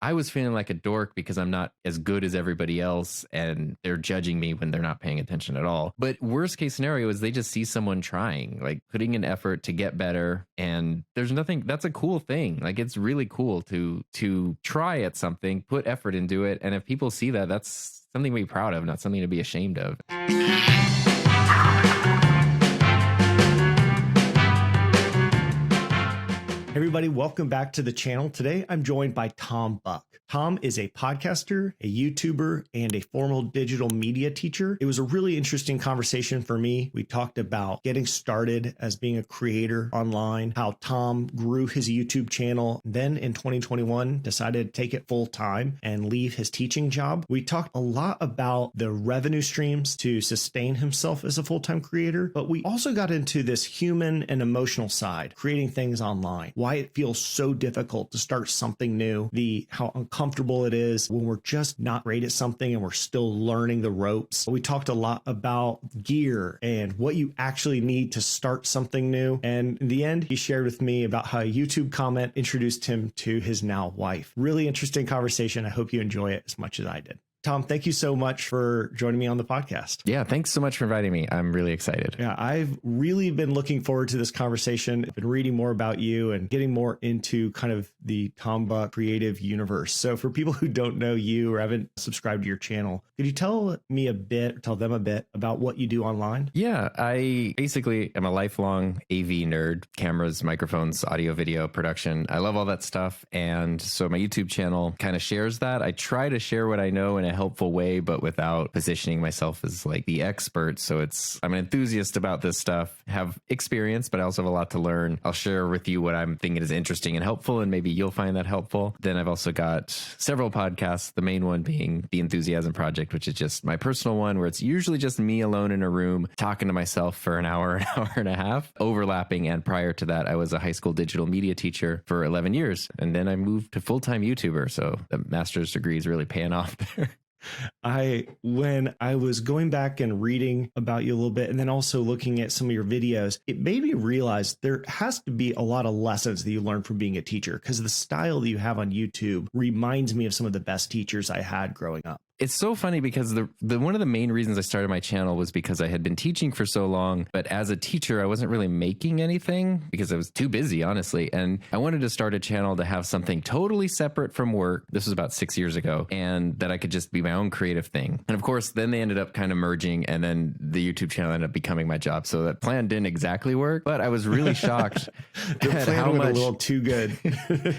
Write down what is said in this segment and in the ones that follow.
I was feeling like a dork because I'm not as good as everybody else and they're judging me when they're not paying attention at all. But worst case scenario is they just see someone trying, like putting an effort to get better. And there's nothing, that's a cool thing. Like it's really cool to try at something, put effort into it. And if people see that, that's something to be proud of, not something to be ashamed of. Everybody, welcome back to the channel. Today, I'm joined by Tom Buck. Tom is a podcaster, a YouTuber, and a formal digital media teacher. It was a really interesting conversation for me. We talked about getting started as being a creator online, how Tom grew his YouTube channel, then in 2021 decided to take it full time and leave his teaching job. We talked a lot about the revenue streams to sustain himself as a full-time creator, but we also got into this human and emotional side, creating things online. Why it feels so difficult to start something new, how uncomfortable it is when we're just not great at something and we're still learning the ropes. We talked a lot about gear and what you actually need to start something new. And in the end, he shared with me about how a YouTube comment introduced him to his now wife. Really interesting conversation. I hope you enjoy it as much as I did. Tom, thank you so much for joining me on the podcast. Yeah, thanks so much for inviting me. I'm really excited. Yeah, I've really been looking forward to this conversation. I've been reading more about you and getting more into kind of the Tom Buck creative universe. So for people who don't know you or haven't subscribed to your channel, could you tell them a bit about what you do online? Yeah, I basically am a lifelong AV nerd, cameras, microphones, audio, video, production. I love all that stuff. And so my YouTube channel kind of shares that. I try to share what I know in a helpful way, but without positioning myself as like the expert. So I'm an enthusiast about this stuff, have experience, but I also have a lot to learn. I'll share with you what I'm thinking is interesting and helpful, and maybe you'll find that helpful. Then I've also got several podcasts, the main one being the Enthusiasm Project, which is just my personal one where it's usually just me alone in a room talking to myself for an hour and a half, overlapping. And prior to that, I was a high school digital media teacher for 11 years. And then I moved to full-time YouTuber. So the master's degree is really paying off there. When I was going back and reading about you a little bit, and then also looking at some of your videos, it made me realize there has to be a lot of lessons that you learn from being a teacher, because the style that you have on YouTube reminds me of some of the best teachers I had growing up. It's so funny because the one of the main reasons I started my channel was because I had been teaching for so long, but as a teacher, I wasn't really making anything because I was too busy, honestly. And I wanted to start a channel to have something totally separate from work. This was about 6 years ago, and that I could just be my own creative thing. And of course, then they ended up kind of merging, and then the YouTube channel ended up becoming my job. So that plan didn't exactly work, but I was really shocked at how much. A little too good.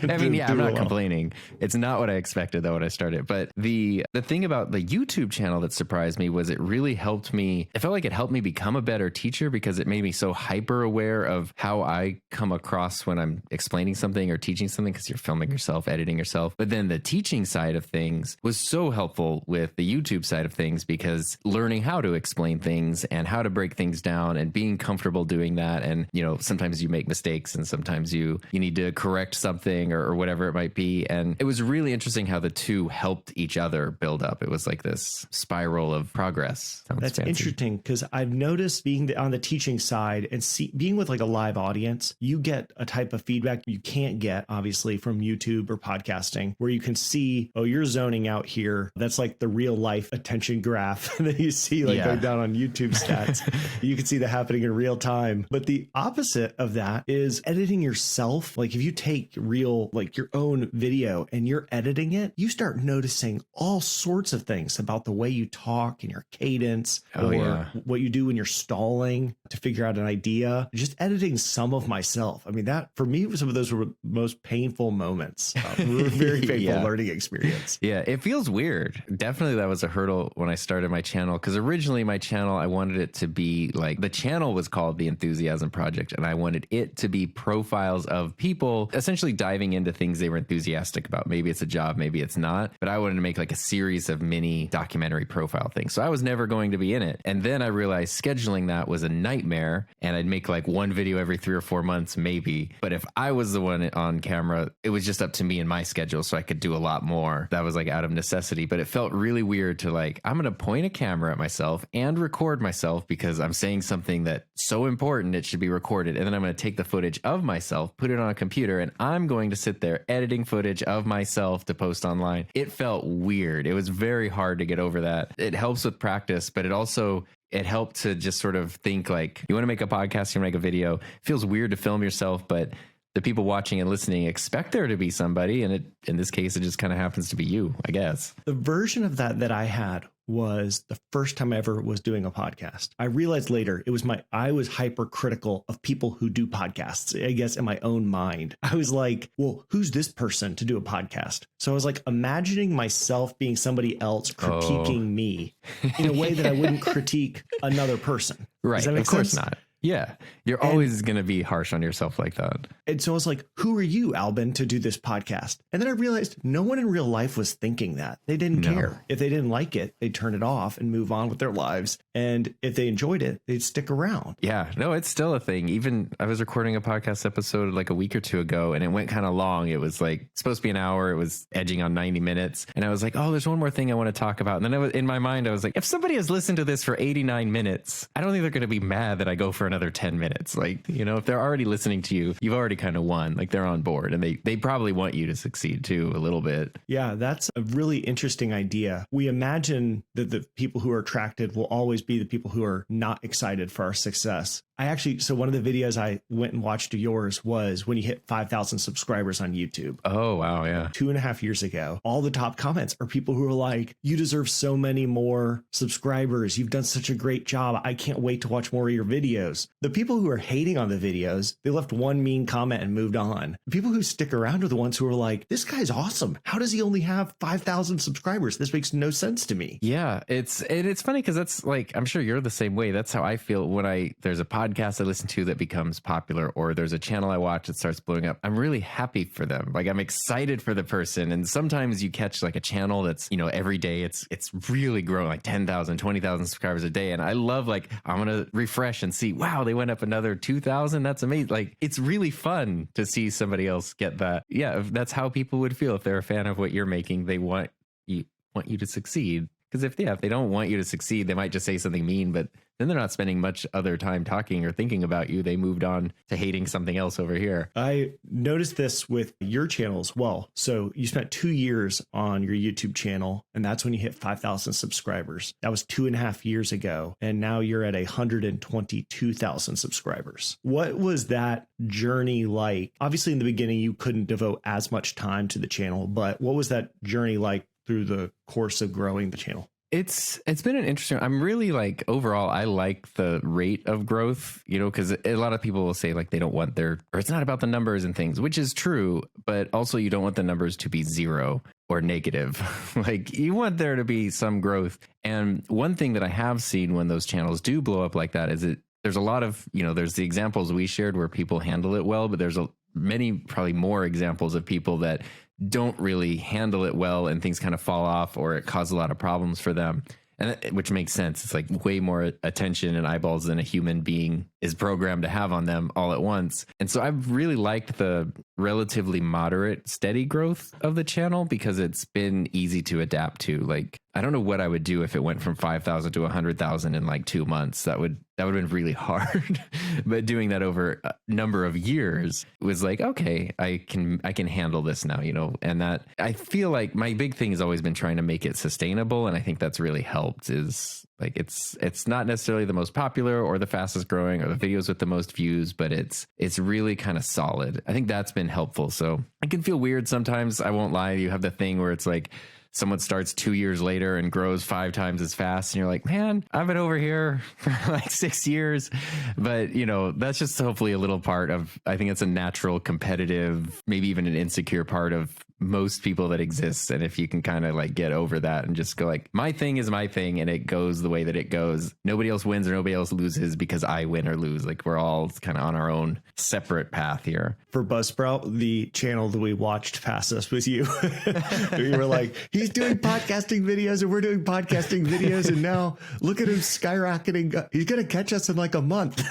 I mean, yeah, I'm not complaining. It's not what I expected though when I started. But the thing about the YouTube channel that surprised me was it really helped me. I felt like it helped me become a better teacher because it made me so hyper aware of how I come across when I'm explaining something or teaching something, because you're filming yourself, editing yourself. But then the teaching side of things was so helpful with the YouTube side of things, because learning how to explain things and how to break things down and being comfortable doing that. And, you know, sometimes you make mistakes and sometimes you need to correct something or whatever it might be. And it was really interesting how the two helped each other build up. It was like this spiral of progress. That's interesting, because I've noticed being on the teaching side and being with like a live audience, you get a type of feedback you can't get obviously from YouTube or podcasting, where you can see, oh, you're zoning out here. That's like the real life attention graph that you see going down on YouTube stats. You can see that happening in real time. But the opposite of that is editing yourself. Like if you take like your own video and you're editing it, you start noticing all sorts of things about the way you talk and your cadence, what you do when you're stalling to figure out an idea. Just editing some of myself. I mean, that for me, some of those were most painful moments. Very painful learning experience. Yeah, it feels weird. Definitely that was a hurdle when I started my channel, because originally my channel, I wanted it to be like, the channel was called The Enthusiasm Project, and I wanted it to be profiles of people essentially diving into things they were enthusiastic about. Maybe it's a job, maybe it's not, but I wanted to make like a series of of mini documentary profile things. So I was never going to be in it. And then I realized scheduling that was a nightmare, and I'd make like one video every 3 or 4 months, maybe. But if I was the one on camera, it was just up to me and my schedule, so I could do a lot more. That was like out of necessity, but it felt really weird to like, I'm going to point a camera at myself and record myself because I'm saying something that's so important it should be recorded. And then I'm going to take the footage of myself, put it on a computer, and I'm going to sit there editing footage of myself to post online. It felt weird. It was very hard to get over that. It helps with practice, but it helped to just sort of think like, you want to make a podcast, you want to make a video. It feels weird to film yourself, but the people watching and listening expect there to be somebody. And in this case, it just kind of happens to be you, I guess. The version of that I had was the first time I ever was doing a podcast. I realized later I was hypercritical of people who do podcasts, I guess, in my own mind. I was like, well, who's this person to do a podcast? So I was like imagining myself being somebody else critiquing me in a way that I wouldn't critique another person. Right. Does that make Of course sense? not. Yeah. You're always going to be harsh on yourself like that. And so I was like, who are you, Albin, to do this podcast? And then I realized no one in real life was thinking that. They didn't care. If they didn't like it, they'd turn it off and move on with their lives. And if they enjoyed it, they'd stick around. Yeah, no, it's still a thing. Even I was recording a podcast episode like a week or two ago, and it went kind of long. It was like supposed to be an hour. It was edging on 90 minutes. And I was like, oh, there's one more thing I want to talk about. And then in my mind, I was like, if somebody has listened to this for 89 minutes, I don't think they're going to be mad that I go for another 10 minutes. Like, you know, if they're already listening to you, you've already kind of won. Like, they're on board, and they probably want you to succeed too, a little bit. Yeah, that's a really interesting idea. We imagine that the people who are attracted will always be the people who are not excited for our success. So one of the videos I went and watched of yours was when you hit 5,000 subscribers on YouTube. Oh, wow. Yeah. 2.5 years ago. All the top comments are people who are like, you deserve so many more subscribers. You've done such a great job. I can't wait to watch more of your videos. The people who are hating on the videos, they left one mean comment and moved on. The people who stick around are the ones who are like, this guy's awesome. How does he only have 5,000 subscribers? This makes no sense to me. Yeah. It's funny because that's like, I'm sure you're the same way. That's how I feel when there's a podcast I listen to that becomes popular, or there's a channel I watch that starts blowing up. I'm really happy for them. Like, I'm excited for the person. And sometimes you catch like a channel that's, you know, every day it's really growing, like 10,000, 20,000 subscribers a day. And I love, like, I'm going to refresh and see, wow, they went up another 2,000. That's amazing. Like, it's really fun to see somebody else get that. Yeah. That's how people would feel if they're a fan of what you're making. They want you to succeed. Because if they don't want you to succeed, they might just say something mean, but then they're not spending much other time talking or thinking about you. They moved on to hating something else over here. I noticed this with your channel as well. So you spent 2 years on your YouTube channel, and that's when you hit 5,000 subscribers. That was 2.5 years ago. And now you're at 122,000 subscribers. What was that journey like? Obviously, in the beginning, you couldn't devote as much time to the channel, but what was that journey like through the course of growing the channel? It's been an interesting, I'm really like, overall, I like the rate of growth, you know, because a lot of people will say like they don't want or it's not about the numbers and things, which is true, but also you don't want the numbers to be zero or negative. Like, you want there to be some growth. And one thing that I have seen when those channels do blow up like that is there's a lot of, you know, there's the examples we shared where people handle it well, but there's many, probably more examples of people that don't really handle it well and things kind of fall off, or it causes a lot of problems for them. And which makes sense. It's like way more attention and eyeballs than a human being is programmed to have on them all at once. And so I've really liked the relatively moderate, steady growth of the channel because it's been easy to adapt to. Like, I don't know what I would do if it went from 5,000 to 100,000 in like 2 months. That would have been really hard. But doing that over a number of years was like, okay, I can handle this now, you know. And that, I feel like my big thing has always been trying to make it sustainable, and I think that's really helped. Is like, it's not necessarily the most popular or the fastest growing or the videos with the most views, but it's really kind of solid. I think that's been helpful. So it can feel weird sometimes. I won't lie. You have the thing where it's like someone starts 2 years later and grows 5 times as fast, and you're like, man, I've been over here for like 6 years. But, you know, that's just hopefully a little part of, I think it's a natural competitive, maybe even an insecure part of most people that exist. And if you can kind of like get over that and just go like, my thing is my thing and it goes the way that it goes. Nobody else wins or nobody else loses because I win or lose. Like we're all kind of on our own separate path here. For Buzzsprout, the channel that we watched pass us was you. We were like, he's doing podcasting videos and we're doing podcasting videos. And now look at him skyrocketing. He's going to catch us in like a month.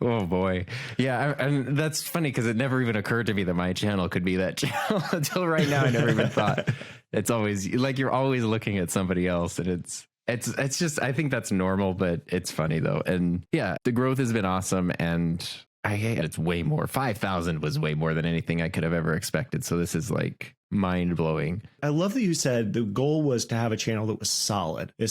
Oh boy. Yeah. And that's funny because it never even occurred to me that my channel could be that channel until right now. I never even thought. It's always like you're always looking at somebody else, and it's just, I think that's normal, but it's funny though. And yeah, the growth has been awesome, and it's way more. 5,000 was way more than anything I could have ever expected. So this is like mind blowing. I love that you said the goal was to have a channel that was solid as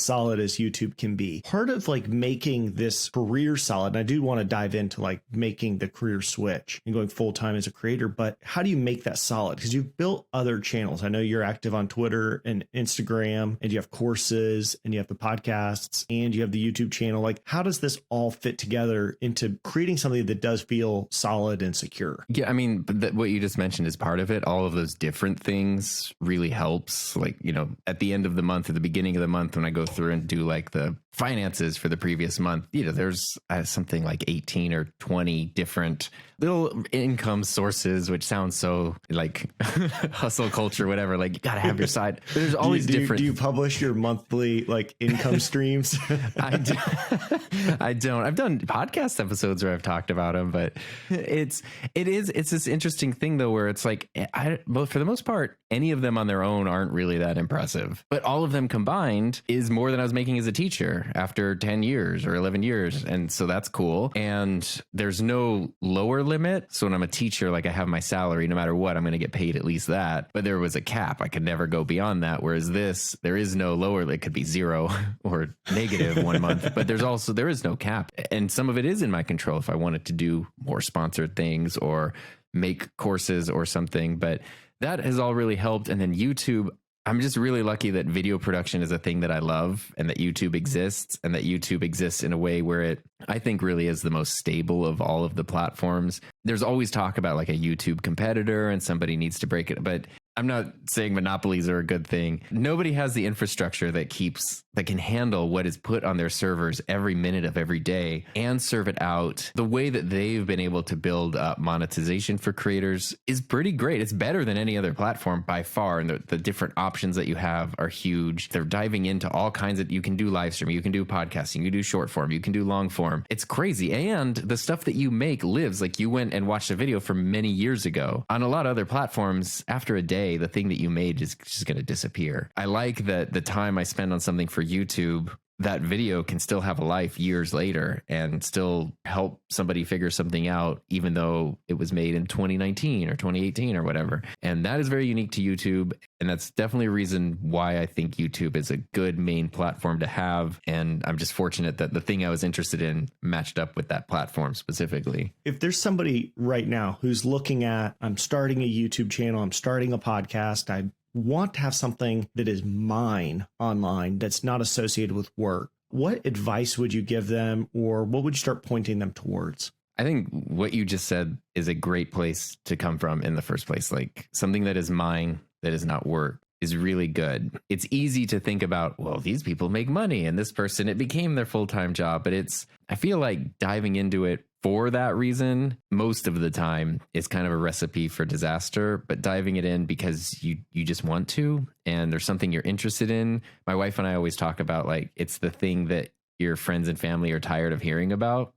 YouTube can be. Part of like making this career solid, and I do want to dive into like making the career switch and going full time as a creator, but how do you make that solid? Because you've built other channels. I know you're active on Twitter and Instagram, and you have courses and you have the podcasts and you have the YouTube channel. Like, how does this all fit together into creating something that does feel solid and secure? Yeah, I mean, what you just mentioned is part of it. All of those different things really helps. Like, you know, at the end of the month, at the beginning of the month, when I go through and do like the finances for the previous month, you know, there's something like 18 or 20 different little income sources, which sounds so like hustle culture, whatever. Like you got to have your side. But there's always different. Do you publish your monthly like income streams? I don't. I've done podcast episodes where I've talked about them, but it's this interesting thing though, where it's like, for the most part, any of them on their own aren't really that impressive, but all of them combined is more than I was making as a teacher after 10 years or 11 years. And so that's cool. And there's no lower limit. So when I'm a teacher, like I have my salary, no matter what, I'm going to get paid at least that. But there was a cap. I could never go beyond that. Whereas this, there is no lower. It could be zero or negative one month, but there is no cap. And some of it is in my control if I wanted to do more sponsored things or make courses or something. But that has all really helped. And then YouTube, I'm just really lucky that video production is a thing that I love, and that YouTube exists, and that YouTube exists in a way where it, I think, really is the most stable of all of the platforms. There's always talk about like a YouTube competitor and somebody needs to break it, but I'm not saying monopolies are a good thing. Nobody has the infrastructure that can handle what is put on their servers every minute of every day and serve it out. The way that they've been able to build up monetization for creators is pretty great. It's better than any other platform by far. And the different options that you have are huge. They're diving into all kinds of, you can do live streaming, you can do podcasting, you can do short form, you can do long form. It's crazy. And the stuff that you make lives. Like you went and watched a video from many years ago. On a lot of other platforms, after a day, the thing that you made is just going to disappear. I like that the time I spend on something for YouTube, that video can still have a life years later and still help somebody figure something out, even though it was made in 2019 or 2018 or whatever. And that is very unique to YouTube. And that's definitely a reason why I think YouTube is a good main platform to have. And I'm just fortunate that the thing I was interested in matched up with that platform specifically. If there's somebody right now who's looking at, I'm starting a YouTube channel, I'm starting a podcast, I want to have something that is mine online that's not associated with work, what advice would you give them, or what would you start pointing them towards? I think what you just said is a great place to come from in the first place. Like something that is mine, that is not work, is really good. It's easy to think about, well, these people make money and this person, it became their full-time job. But I feel like diving into it for that reason, most of the time, is kind of a recipe for disaster. But diving it in because you just want to, and there's something you're interested in. My wife and I always talk about, like, it's the thing that your friends and family are tired of hearing about.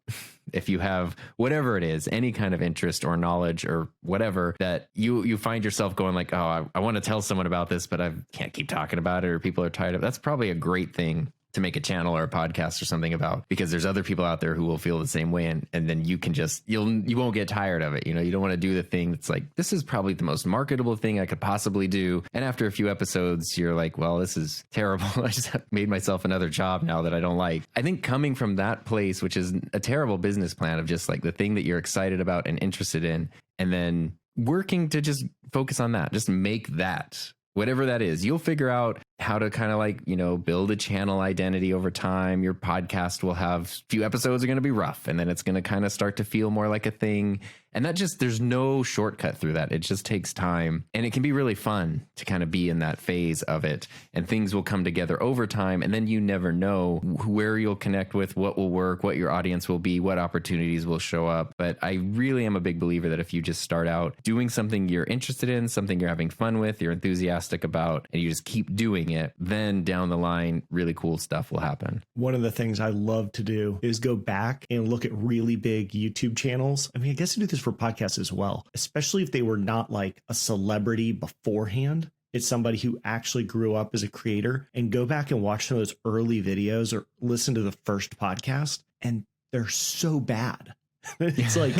If you have whatever it is, any kind of interest or knowledge or whatever, that you find yourself going like, oh, I want to tell someone about this, but I can't keep talking about it, or people are tired of it. That's probably a great thing to make a channel or a podcast or something about, because there's other people out there who will feel the same way. And then you can just, you won't get tired of it. You know, you don't want to do the thing that's like, this is probably the most marketable thing I could possibly do. And after a few episodes, you're like, well, this is terrible. I just made myself another job now that I don't like. I think coming from that place, which is a terrible business plan of just like the thing that you're excited about and interested in, and then working to just focus on that, just make that, whatever that is, you'll figure out how to kind of like, build a channel identity over time. Your podcast will have a few episodes are going to be rough, and then it's going to kind of start to feel more like a thing. And there's no shortcut through that. It just takes time, and it can be really fun to kind of be in that phase of it, and things will come together over time. And then you never know where you'll connect with, what will work, what your audience will be, what opportunities will show up. But I really am a big believer that if you just start out doing something you're interested in, something you're having fun with, you're enthusiastic about, and you just keep doing it, then down the line, really cool stuff will happen. One of the things I love to do is go back and look at really big YouTube channels. I mean, I guess I do this for podcasts as well, especially if they were not like a celebrity beforehand. It's somebody who actually grew up as a creator, and go back and watch some of those early videos or listen to the first podcast, and they're so bad. It's like,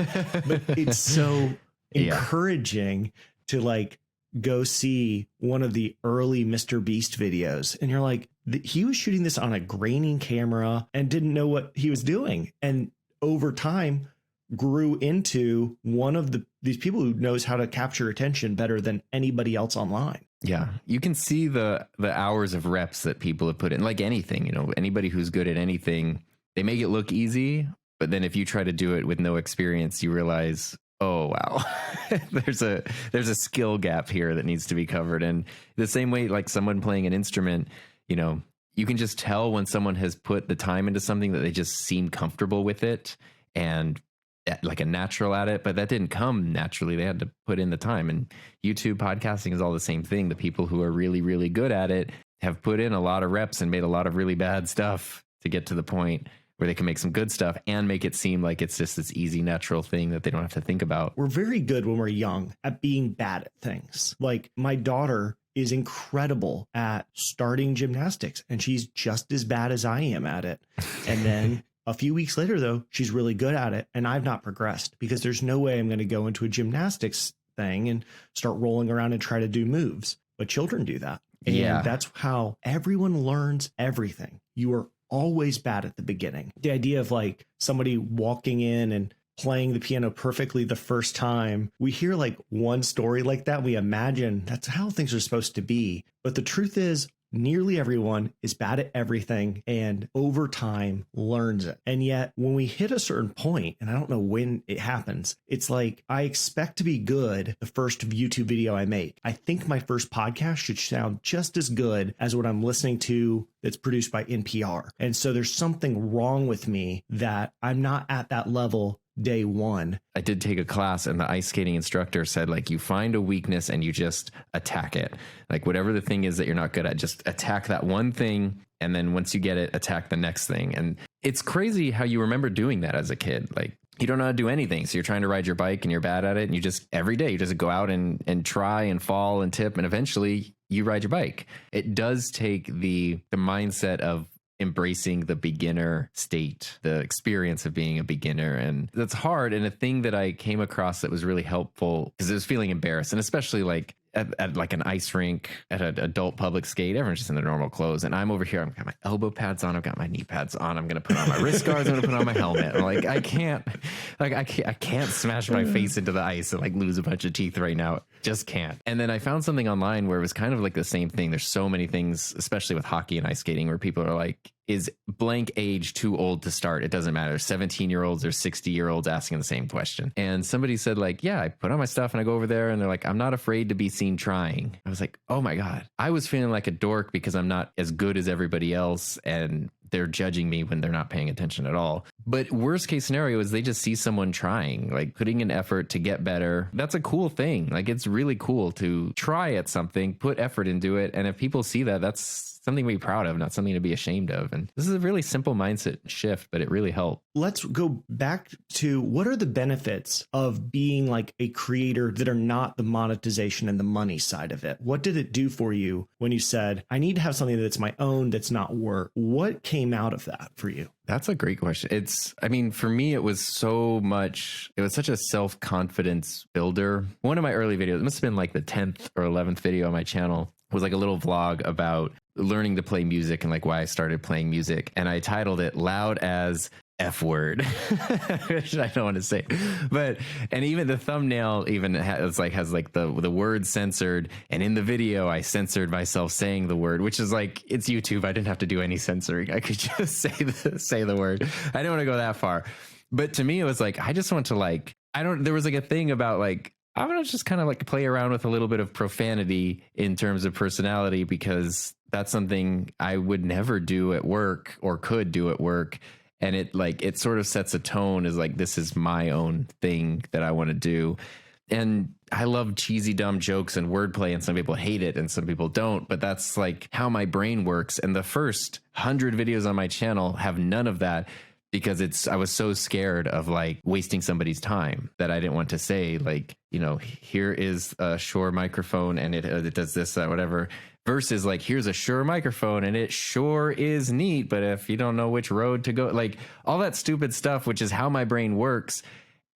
but it's so encouraging to like go see one of the early Mr. Beast videos, and you're like, he was shooting this on a graining camera and didn't know what he was doing. And over time grew into one of these people who knows how to capture attention better than anybody else online. Yeah, you can see the hours of reps that people have put in, like anything, anybody who's good at anything, they make it look easy. But then if you try to do it with no experience, you realize, oh, wow, there's a skill gap here that needs to be covered. And the same way, like someone playing an instrument, you can just tell when someone has put the time into something that they just seem comfortable with it and like a natural at it, but that didn't come naturally. They had to put in the time. And YouTube podcasting is all the same thing. The people who are really, really good at it have put in a lot of reps and made a lot of really bad stuff to get to the point where they can make some good stuff and make it seem like it's just this easy, natural thing that they don't have to think about. We're very good when we're young at being bad at things. Like my daughter is incredible at starting gymnastics, and she's just as bad as I am at it. And then a few weeks later, though, she's really good at it, and I've not progressed because there's no way I'm going to go into a gymnastics thing and start rolling around and try to do moves. But children do that. And that's how everyone learns everything. You are always bad at the beginning. The idea of like somebody walking in and playing the piano perfectly the first time, we hear like one story like that. We imagine that's how things are supposed to be. But the truth is, nearly everyone is bad at everything and over time learns it. And yet when we hit a certain point, and I don't know when it happens, it's like I expect to be good the first YouTube video I make. I think my first podcast should sound just as good as what I'm listening to that's produced by NPR. And so there's something wrong with me that I'm not at that level day one. I did take a class, and the ice skating instructor said, like, you find a weakness and you just attack it. Like whatever the thing is that you're not good at, just attack that one thing. And then once you get it, attack the next thing. And it's crazy how you remember doing that as a kid. Like you don't know how to do anything. So you're trying to ride your bike and you're bad at it. And you just every day you just go out and try and fall and tip. And eventually you ride your bike. It does take the mindset of embracing the beginner state, the experience of being a beginner. And that's hard. And a thing that I came across that was really helpful because I was feeling embarrassed, and especially like at like an ice rink, at an adult public skate, everyone's just in their normal clothes. And I'm over here, I've got my elbow pads on, I've got my knee pads on, I'm going to put on my wrist guards, I'm going to put on my helmet. I'm like, I can't smash my face into the ice and like lose a bunch of teeth right now. Just can't. And then I found something online where it was kind of like the same thing. There's so many things, especially with hockey and ice skating, where people are like, is blank age too old to start? It doesn't matter. 17-year-olds or 60-year-olds asking the same question. And somebody said like, yeah, I put on my stuff and I go over there and they're like, I'm not afraid to be seen trying. I was like, oh my God. I was feeling like a dork because I'm not as good as everybody else, and they're judging me when they're not paying attention at all. But worst case scenario is they just see someone trying, like putting an effort to get better. That's a cool thing. Like it's really cool to try at something, put effort into it. And if people see that, that's something to be proud of, not something to be ashamed of. And this is a really simple mindset shift, but it really helped. Let's go back to what are the benefits of being like a creator that are not the monetization and the money side of it? What did it do for you when you said, I need to have something that's my own, that's not work? What came out of that for you? That's a great question. For me, it was such a self-confidence builder. One of my early videos, it must have been like the 10th or 11th video on my channel, was like a little vlog about learning to play music and like why I started playing music. And I titled it Loud as F word, which I don't want to say, and even the thumbnail even has like the word censored. And in the video, I censored myself saying the word, which is like, it's YouTube. I didn't have to do any censoring. I could just say the word. I didn't want to go that far. But to me, it was like, I just want to like, there was like a thing about like, I want to just kind of like play around with a little bit of profanity in terms of personality, because that's something I would never do at work or could do at work. And it sort of sets a tone as like, this is my own thing that I want to do. And I love cheesy, dumb jokes and wordplay, and some people hate it and some people don't, but that's like how my brain works. And the first 100 videos on my channel have none of that, because I was so scared of like wasting somebody's time that I didn't want to say like, here is a Shure microphone and it does this, that, whatever, versus like, here's a Shure microphone and it sure is neat, but if you don't know which road to go, like all that stupid stuff, which is how my brain works.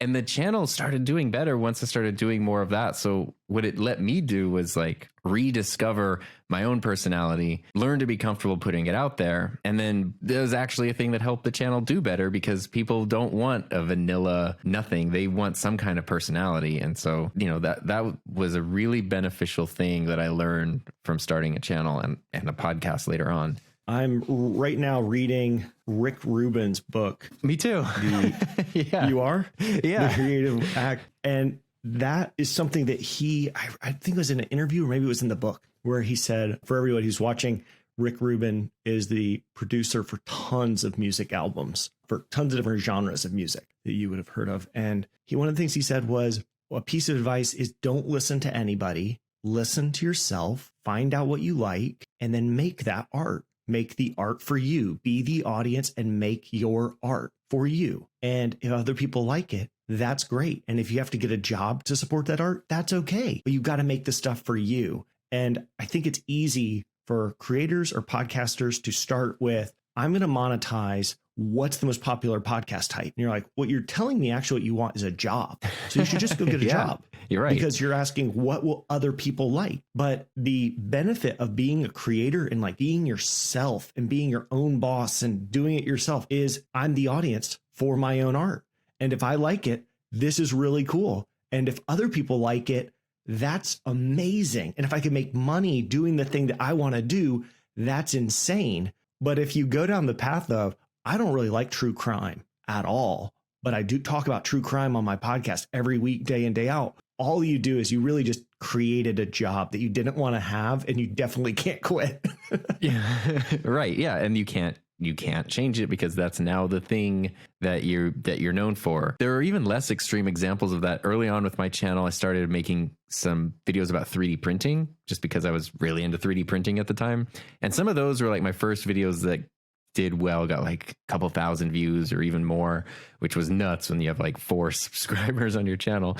And the channel started doing better once I started doing more of that. So what it let me do was like rediscover my own personality, learn to be comfortable putting it out there. And then there's actually a thing that helped the channel do better, because people don't want a vanilla nothing. They want some kind of personality. And so, that was a really beneficial thing that I learned from starting a channel and a podcast later on. I'm right now reading Rick Rubin's book. Me too. Yeah. You are? Yeah. The Creative Act. And that is something that I think it was in an interview, or maybe it was in the book, where he said, for everybody who's watching, Rick Rubin is the producer for tons of music albums, for tons of different genres of music that you would have heard of. And one of the things he said was, a piece of advice is, don't listen to anybody, listen to yourself, find out what you like, and then make that art. Make the art for you. Be the audience and make your art for you. And if other people like it, that's great. And if you have to get a job to support that art, that's okay. But you've got to make the stuff for you. And I think it's easy for creators or podcasters to start with, I'm going to monetize what's the most popular podcast type. And you're like, what you're telling me actually what you want is a job. So you should just go get a job. You're right. Because you're asking, what will other people like? But the benefit of being a creator and like being yourself and being your own boss and doing it yourself is, I'm the audience for my own art. And if I like it, this is really cool. And if other people like it, that's amazing. And if I can make money doing the thing that I want to do, that's insane. But if you go down the path of, I don't really like true crime at all, but I do talk about true crime on my podcast every week, day in, day out. All you do is you really just created a job that you didn't want to have, and you definitely can't quit. Yeah, right. Yeah. And you can't change it, because that's now the thing that you're known for. There are even less extreme examples of that. Early on with my channel, I started making some videos about 3D printing, just because I was really into 3D printing at the time. And some of those were like my first videos that did well, got like a couple thousand views or even more, which was nuts when you have like 4 subscribers on your channel.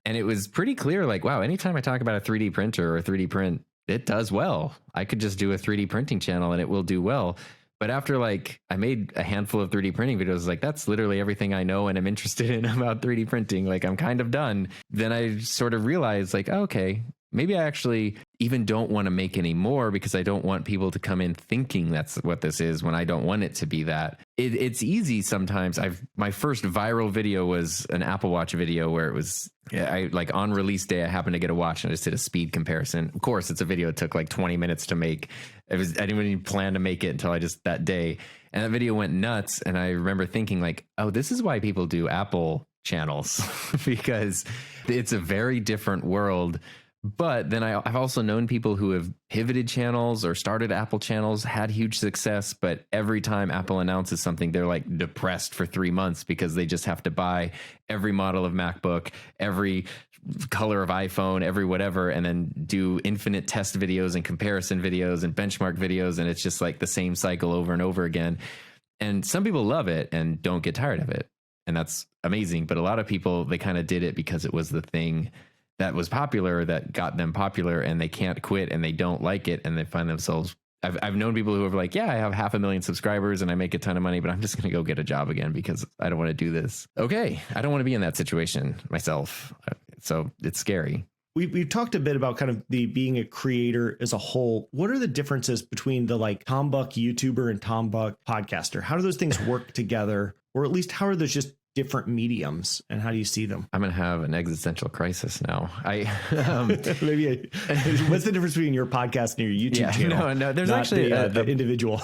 And it was pretty clear, like, wow, anytime I talk about a 3D printer or a 3D print, it does well. I could just do a 3D printing channel and it will do well. But after like I made a handful of 3D printing videos, like that's literally everything I know and I'm interested in about 3D printing. Like I'm kind of done. Then I sort of realized like, oh, okay, maybe I actually even don't want to make any more, because I don't want people to come in thinking that's what this is when I don't want it to be that. It's easy sometimes. My first viral video was an Apple Watch video where it was, I like on release day, I happened to get a watch and I just did a speed comparison. Of course, it's a video that took like 20 minutes to make. I didn't even plan to make it until that day. And that video went nuts. And I remember thinking like, oh, this is why people do Apple channels, because it's a very different world. But then I've also known people who have pivoted channels or started Apple channels, had huge success, but every time Apple announces something, they're like depressed for 3 months because they just have to buy every model of MacBook, every color of iPhone, every whatever, and then do infinite test videos and comparison videos and benchmark videos. And it's just like the same cycle over and over again. And some people love it and don't get tired of it. And that's amazing. But a lot of people, they kind of did it because it was the thing that was popular, that got them popular, and they can't quit and they don't like it. And they find themselves, I've known people who are like, yeah, I have 500,000 subscribers and I make a ton of money, but I'm just going to go get a job again because I don't want to do this. Okay. I don't want to be in that situation myself. So it's scary. We've talked a bit about kind of the being a creator as a whole. What are the differences between the like Tom Buck YouTuber and Tom Buck podcaster? How do those things work together? or at least how are those just different mediums and how do you see them? I'm going to have an existential crisis now. Maybe what's the difference between your podcast and your YouTube channel? No, there's actually the individual.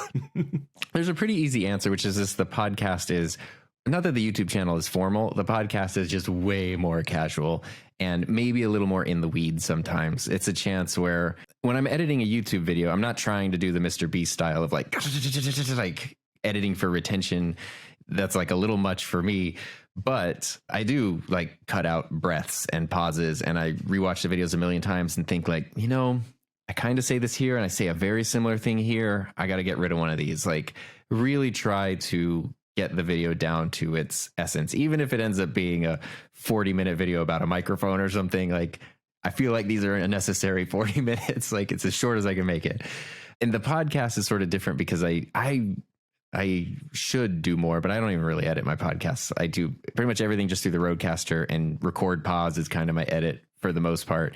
There's a pretty easy answer, which is this: the podcast is not that the YouTube channel is formal. The podcast is just way more casual and maybe a little more in the weeds. Sometimes it's a chance where when I'm editing a YouTube video, I'm not trying to do the Mr. Beast style of like editing for retention. That's like a little much for me, but I do like cut out breaths and pauses, and I rewatch the videos a million times and think like, I kind of say this here and I say a very similar thing here. I got to get rid of one of these. Like really try to get the video down to its essence, even if it ends up being a 40-minute video about a microphone or something. Like I feel like these are a necessary 40 minutes. Like it's as short as I can make it. And the podcast is sort of different because I should do more, but I don't even really edit my podcasts. I do pretty much everything just through the Rodecaster, and record pause is kind of my edit for the most part.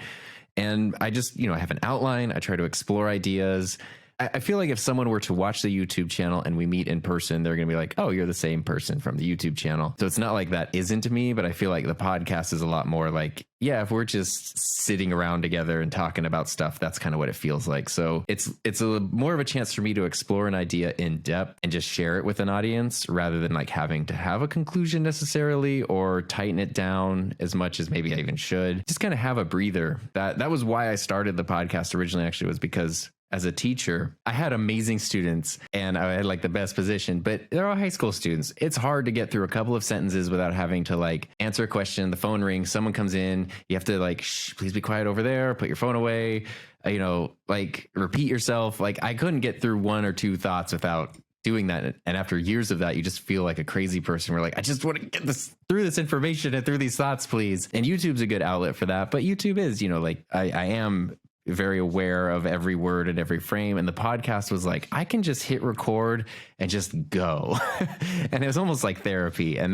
And I just, I have an outline. I try to explore ideas. I feel like if someone were to watch the YouTube channel and we meet in person, they're going to be like, oh, you're the same person from the YouTube channel. So it's not like that isn't me, but I feel like the podcast is a lot more like, yeah, if we're just sitting around together and talking about stuff, that's kind of what it feels like. So it's more of a chance for me to explore an idea in depth and just share it with an audience rather than like having to have a conclusion necessarily or tighten it down as much as maybe I even should. Just kind of have a breather. That was why I started the podcast originally, actually, was because as a teacher, I had amazing students and I had like the best position, but they're all high school students. It's hard to get through a couple of sentences without having to like answer a question. The phone rings, someone comes in, you have to like, shh, please be quiet over there, put your phone away, like repeat yourself. Like I couldn't get through one or two thoughts without doing that. And after years of that, you just feel like a crazy person. We're like, I just want to get through this information and through these thoughts, please. And YouTube's a good outlet for that. But YouTube is, like I am very aware of every word and every frame. And the podcast was like, I can just hit record and just go. And it was almost like therapy. And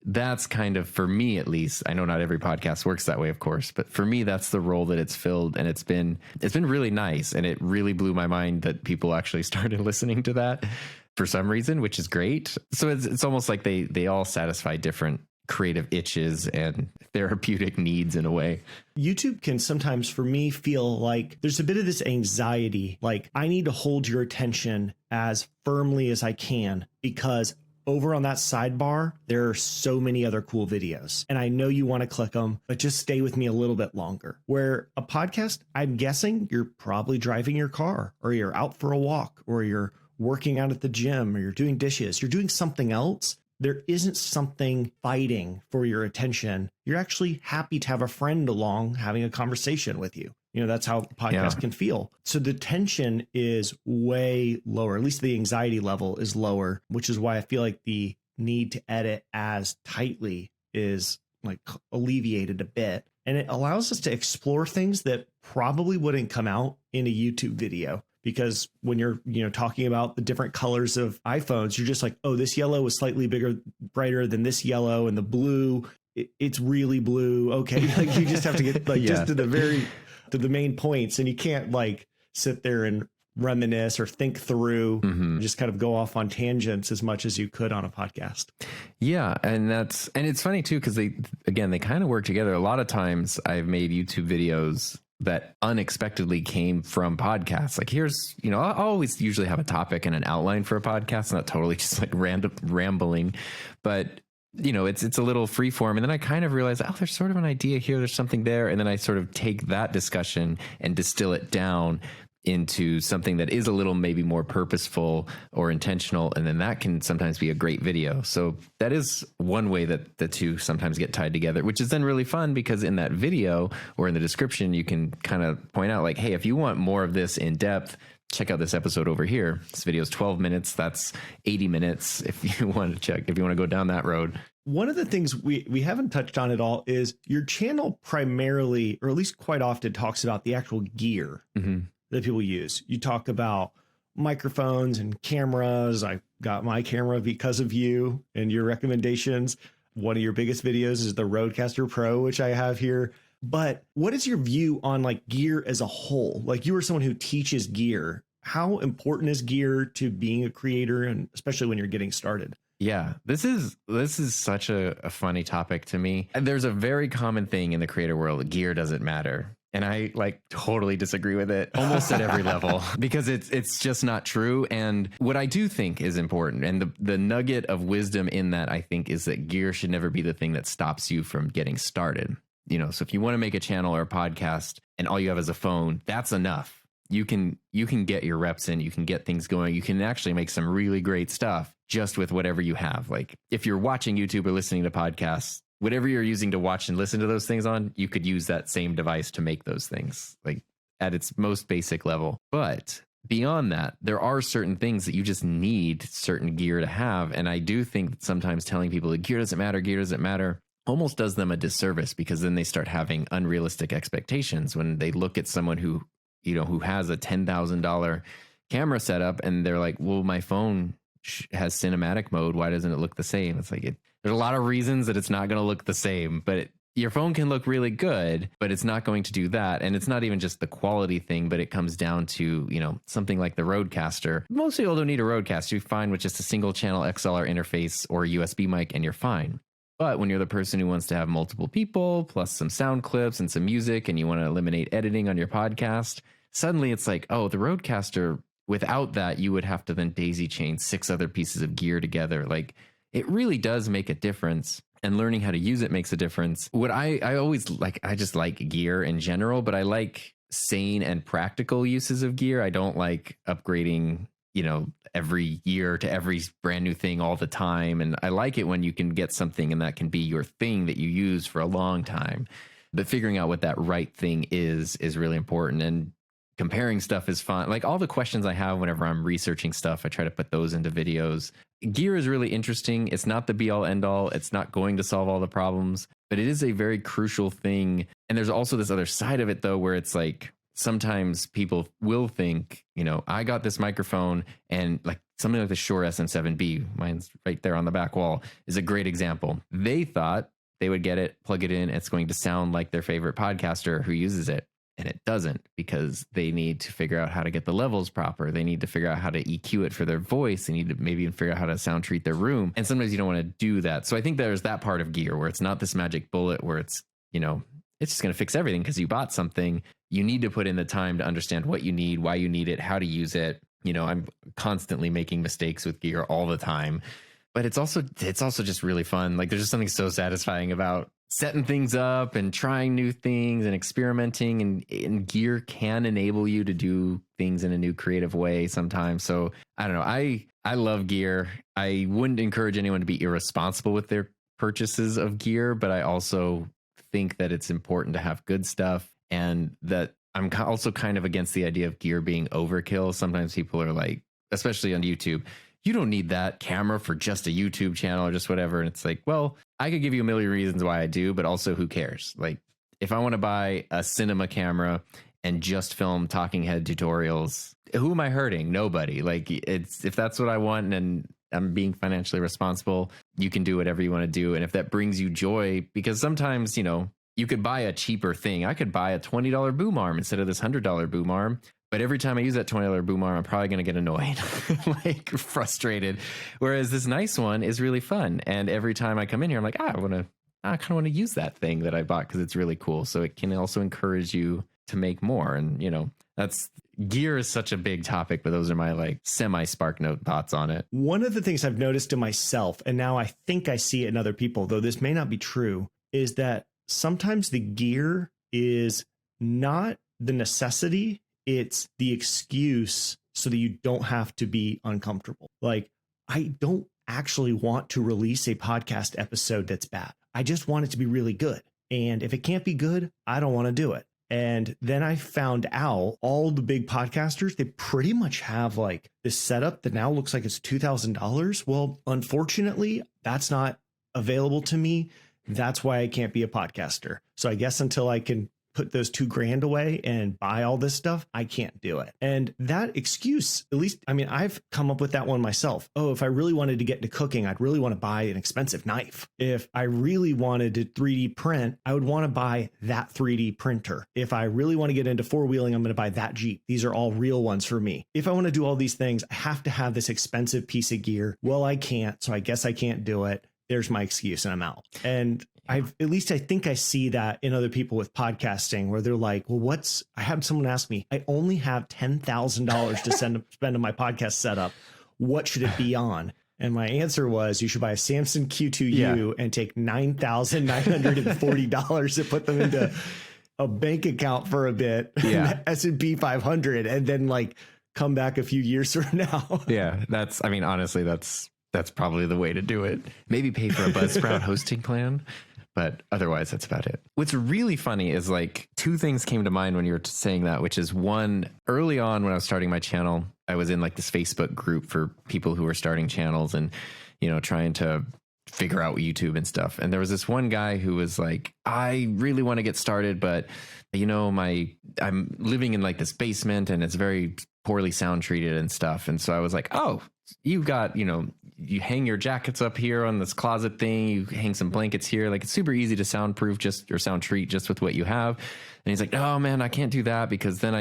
that's kind of, for me at least, I know not every podcast works that way, of course, but for me, that's the role that it's filled. And it's been really nice. And it really blew my mind that people actually started listening to that for some reason, which is great. So it's almost like they all satisfy different creative itches and therapeutic needs in a way. YouTube can sometimes, for me, feel like there's a bit of this anxiety, like I need to hold your attention as firmly as I can because over on that sidebar, there are so many other cool videos and I know you want to click them, but just stay with me a little bit longer. Where a podcast, I'm guessing you're probably driving your car or you're out for a walk or you're working out at the gym or you're doing dishes, you're doing something else. There isn't something fighting for your attention. You're actually happy to have a friend along having a conversation with you. That's how podcasts can feel. So the tension is way lower. At least the anxiety level is lower, which is why I feel like the need to edit as tightly is like alleviated a bit. And it allows us to explore things that probably wouldn't come out in a YouTube video. Because when you're, talking about the different colors of iPhones, you're just like, oh, this yellow is slightly bigger, brighter than this yellow, and the blue, it's really blue. Okay, like you just have to get like just to the main points, and you can't like sit there and reminisce or think through, just kind of go off on tangents as much as you could on a podcast. Yeah, and it's funny too because they kind of work together. A lot of times I've made YouTube videos that unexpectedly came from podcasts. Like here's, I'll always usually have a topic and an outline for a podcast, not totally just like random rambling, but it's a little free form. And then I kind of realize, oh, there's sort of an idea here. There's something there. And then I sort of take that discussion and distill it down into something that is a little maybe more purposeful or intentional. And then that can sometimes be a great video. So that is one way that the two sometimes get tied together, which is then really fun because in that video or in the description, you can kind of point out like, hey, if you want more of this in depth, check out this episode over here. This video is 12 minutes. That's 80 minutes. If you want to go down that road. One of the things we haven't touched on at all is your channel primarily, or at least quite often, talks about the actual gear that people use. You talk about microphones and cameras. I got my camera because of you and your recommendations. One of your biggest videos is the Rodecaster Pro, which I have here. But what is your view on like gear as a whole? Like you are someone who teaches gear. How important is gear to being a creator, and especially when you're getting started? Yeah, this is such a funny topic to me. And there's a very common thing in the creator world: gear doesn't matter. And I like totally disagree with it almost at every level because it's just not true. And what I do think is important, and the nugget of wisdom in that, I think, is that gear should never be the thing that stops you from getting started. You know, so if you want to make a channel or a podcast and all you have is a phone, that's enough. You can get your reps in, you can get things going, you can actually make some really great stuff just with whatever you have. Like if you're watching YouTube or listening to podcasts, whatever you're using to watch and listen to those things on, you could use that same device to make those things, like at its most basic level. But beyond that, there are certain things that you just need certain gear to have. And I do think that sometimes telling people that gear doesn't matter, almost does them a disservice, because then they start having unrealistic expectations when they look at someone who has a $10,000 camera setup and they're like, well, my phone has cinematic mode. Why doesn't it look the same? It's like, there's a lot of reasons that it's not going to look the same, but your phone can look really good, but it's not going to do that. And it's not even just the quality thing, but it comes down to, something like the Rodecaster. Most people don't need a Rodecaster. You're fine with just a single channel XLR interface or a USB mic and you're fine. But when you're the person who wants to have multiple people, plus some sound clips and some music, and you want to eliminate editing on your podcast, suddenly it's like, oh, the Rodecaster, without that, you would have to then daisy chain 6 other pieces of gear together. Like, it really does make a difference. And learning how to use it makes a difference. What I always like, I just like gear in general, but I like sane and practical uses of gear. I don't like upgrading every year to every brand new thing all the time. And I like it when you can get something and that can be your thing that you use for a long time. But figuring out what that right thing is really important. And comparing stuff is fun. Like all the questions I have whenever I'm researching stuff, I try to put those into videos. Gear is really interesting. It's not the be all end all. It's not going to solve all the problems, but it is a very crucial thing. And there's also this other side of it though, where it's like, sometimes people will think, I got this microphone, and like something like the Shure SM7B, mine's right there on the back wall, is a great example. They thought they would get it, plug it in, it's going to sound like their favorite podcaster who uses it. And it doesn't, because they need to figure out how to get the levels proper. They need to figure out how to EQ it for their voice. They need to maybe even figure out how to sound treat their room. And sometimes you don't want to do that. So I think there's that part of gear where it's not this magic bullet where it's, it's just going to fix everything because you bought something. You need to put in the time to understand what you need, why you need it, how to use it. I'm constantly making mistakes with gear all the time, but it's also just really fun. Like there's just something so satisfying about setting things up and trying new things and experimenting, and gear can enable you to do things in a new creative way sometimes. So I don't know. I love gear. I wouldn't encourage anyone to be irresponsible with their purchases of gear, but I also think that it's important to have good stuff, and that I'm also kind of against the idea of gear being overkill. Sometimes people are like, especially on YouTube, you don't need that camera for just a YouTube channel or just whatever. And it's like, well, I could give you a million reasons why I do, but also who cares? Like if I want to buy a cinema camera and just film talking head tutorials, who am I hurting? Nobody. Like if that's what I want and I'm being financially responsible, you can do whatever you want to do. And if that brings you joy, because sometimes, you could buy a cheaper thing. I could buy a $20 boom arm instead of this $100 boom arm. But every time I use that $20 boom arm, I'm probably going to get annoyed, like frustrated. Whereas this nice one is really fun. And every time I come in here, I'm like, I kind of want to use that thing that I bought because it's really cool. So it can also encourage you to make more. And, that's gear is such a big topic, but those are my like semi spark note thoughts on it. One of the things I've noticed in myself, and now I think I see it in other people, though this may not be true, is that sometimes the gear is not the necessity. It's the excuse so that you don't have to be uncomfortable. Like, I don't actually want to release a podcast episode that's bad. I just want it to be really good. And if it can't be good, I don't want to do it. And then I found out all the big podcasters, they pretty much have like this setup that now looks like it's $2,000. Well, unfortunately, that's not available to me. That's why I can't be a podcaster. So I guess until I can put those $2,000 away and buy all this stuff, I can't do it. And that excuse, at least, I mean, I've come up with that one myself. Oh, if I really wanted to get into cooking, I'd really want to buy an expensive knife. If I really wanted to 3D print, I would want to buy that 3D printer. If I really want to get into four-wheeling, I'm going to buy that Jeep. These are all real ones for me. If I want to do all these things, I have to have this expensive piece of gear. Well, I can't, so I guess I can't do it. There's my excuse and I'm out. And I think I see that in other people with podcasting where they're like, well, I had someone ask me, I only have $10,000 to spend on my podcast setup. What should it be on? And my answer was, you should buy a Samsung Q2U and take $9,940 and put them into a bank account for a bit, S&P 500, and then like come back a few years from now. Yeah, honestly, that's probably the way to do it. Maybe pay for a Buzzsprout hosting plan, but otherwise that's about it. What's really funny is like two things came to mind when you were saying that, which is one, early on when I was starting my channel, I was in like this Facebook group for people who were starting channels and, trying to figure out YouTube and stuff. And there was this one guy who was like, I really want to get started, but I'm living in like this basement and it's very poorly sound treated and stuff. And so I was like, oh, you've got, you hang your jackets up here on this closet thing. You hang some blankets here. Like it's super easy to soundproof or sound treat just with what you have. And he's like, oh man, I can't do that because then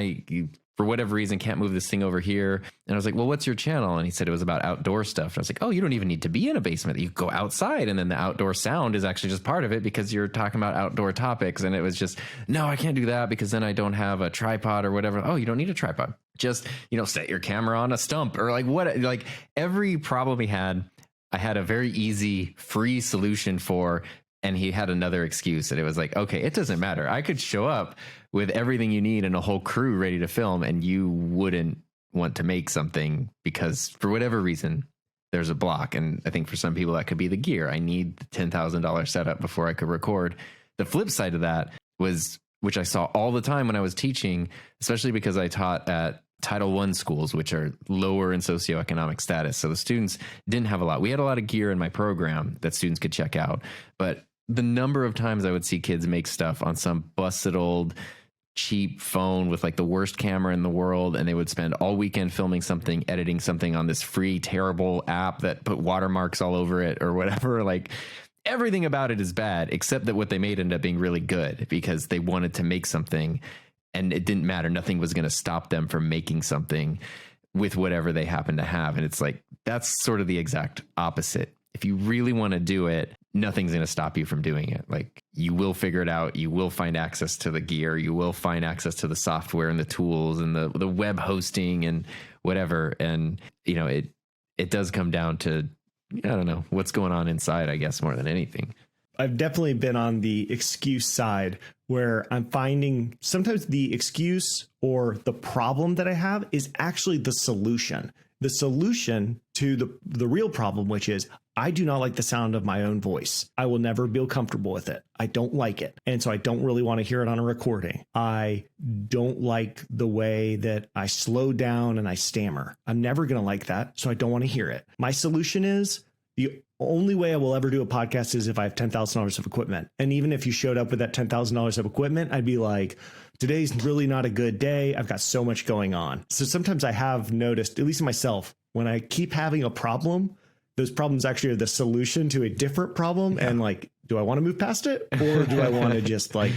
for whatever reason, can't move this thing over here. And I was like, well, what's your channel? And he said it was about outdoor stuff. And I was like, oh, you don't even need to be in a basement. You go outside and then the outdoor sound is actually just part of it because you're talking about outdoor topics. And it was just, no, I can't do that because then I don't have a tripod or whatever. Oh, you don't need a tripod. Just, set your camera on a stump or like every problem he had, I had a very easy, free solution for. And he had another excuse and it was like, okay, it doesn't matter. I could show up with everything you need and a whole crew ready to film and you wouldn't want to make something because for whatever reason, there's a block. And I think for some people that could be the gear. I need the $10,000 setup before I could record. The flip side of that was, which I saw all the time when I was teaching, especially because I taught at Title I schools, which are lower in socioeconomic status. So the students didn't have a lot. We had a lot of gear in my program that students could check out, but the number of times I would see kids make stuff on some busted old cheap phone with like the worst camera in the world, and they would spend all weekend filming something, editing something on this free, terrible app that put watermarks all over it or whatever. Like everything about it is bad, except that what they made ended up being really good because they wanted to make something and it didn't matter. Nothing was going to stop them from making something with whatever they happen to have. And it's like, that's sort of the exact opposite. If you really want to do it, nothing's going to stop you from doing it. Like you will figure it out. You will find access to the gear. You will find access to the software and the tools and the web hosting and whatever. And, it does come down to, I don't know, what's going on inside, I guess, more than anything. I've definitely been on the excuse side where I'm finding sometimes the excuse or the problem that I have is actually the solution. The solution to the real problem, which is I do not like the sound of my own voice. I will never feel comfortable with it. I don't like it. And so I don't really want to hear it on a recording. I don't like the way that I slow down and I stammer. I'm never going to like that. So I don't want to hear it. My solution is the only way I will ever do a podcast is if I have $10,000 of equipment. And even if you showed up with that $10,000 of equipment, I'd be like, today's really not a good day. I've got so much going on. So sometimes I have noticed, at least myself, when I keep having a problem, those problems actually are the solution to a different problem. Yeah. And like, do I want to move past it? Or do I want to just like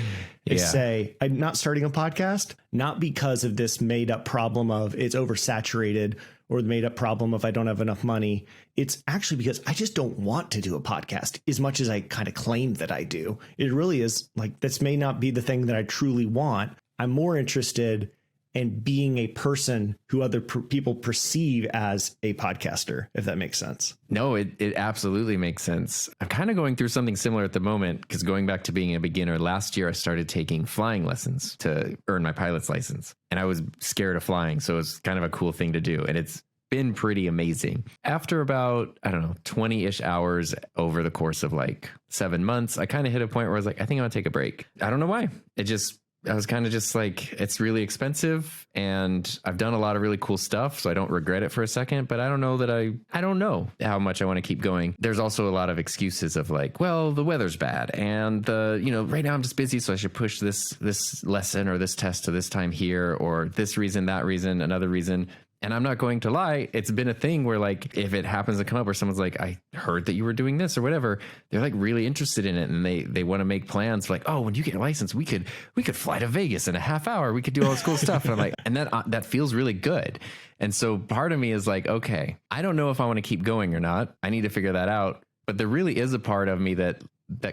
say, I'm not starting a podcast, not because of this made up problem of it's oversaturated or the made up problem of I don't have enough money. It's actually because I just don't want to do a podcast as much as I kind of claim that I do. It really is like, this may not be the thing that I truly want. I'm more interested in being a person who other people perceive as a podcaster, if that makes sense. No, it absolutely makes sense. I'm kind of going through something similar at the moment because going back to being a beginner, last year I started taking flying lessons to earn my pilot's license. And I was scared of flying. So it's kind of a cool thing to do. And it's been pretty amazing. After about, 20-ish hours over the course of like 7 months, I kind of hit a point where I was like, I think I'm gonna take a break. I don't know why. It just I was kind of just like, it's really expensive and I've done a lot of really cool stuff, so I don't regret it for a second, but I don't know that I don't know how much I want to keep going. There's also a lot of excuses of like, well, the weather's bad and right now I'm just busy, so I should push this lesson or this test to this time here, or this reason, that reason, another reason. And I'm not going to lie, it's been a thing where like, if it happens to come up where someone's like, I heard that you were doing this or whatever, they're like really interested in it. And they want to make plans for like, oh, when you get a license, we could fly to Vegas in a half hour. We could do all this cool stuff. And I'm like, and that feels really good. And so part of me is like, okay, I don't know if I want to keep going or not. I need to figure that out. But there really is a part of me that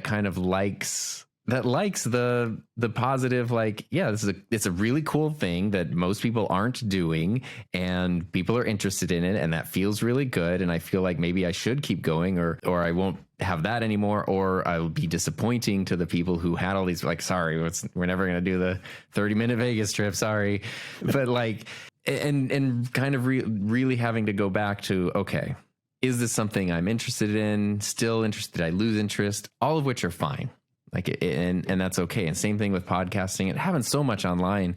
kind of likes the positive, like, yeah, it's a really cool thing that most people aren't doing and people are interested in it, and that feels really good. And I feel like maybe I should keep going, or I won't have that anymore, or I will be disappointing to the people who had all these, like, sorry, we're never going to do the 30-minute Vegas trip. Sorry. But like, and kind of really having to go back to, okay, is this something I'm interested in? Still interested? Did I lose interest? All of which are fine. Like, and that's okay. And same thing with podcasting and having so much online,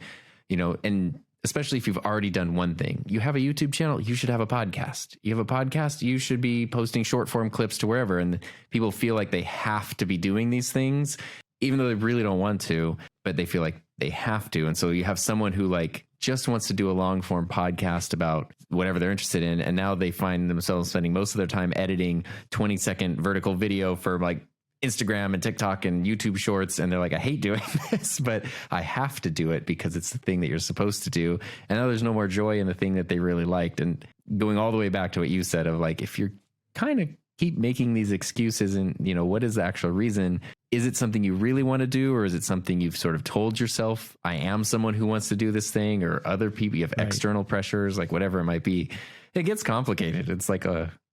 and especially if you've already done one thing. You have a YouTube channel, you should have a podcast. You have a podcast, you should be posting short form clips to wherever. And people feel like they have to be doing these things, even though they really don't want to, but they feel like they have to. And so you have someone who like just wants to do a long form podcast about whatever they're interested in. And now they find themselves spending most of their time editing 20-second vertical video for like Instagram and TikTok and YouTube shorts. And they're like, I hate doing this, but I have to do it because it's the thing that you're supposed to do. And now there's no more joy in the thing that they really liked. And going all the way back to what you said of like, if you're kind of keep making these excuses and, what is the actual reason? Is it something you really want to do? Or is it something you've sort of told yourself, I am someone who wants to do this thing, or other people, you have external pressures, like whatever it might be. It gets complicated. It's like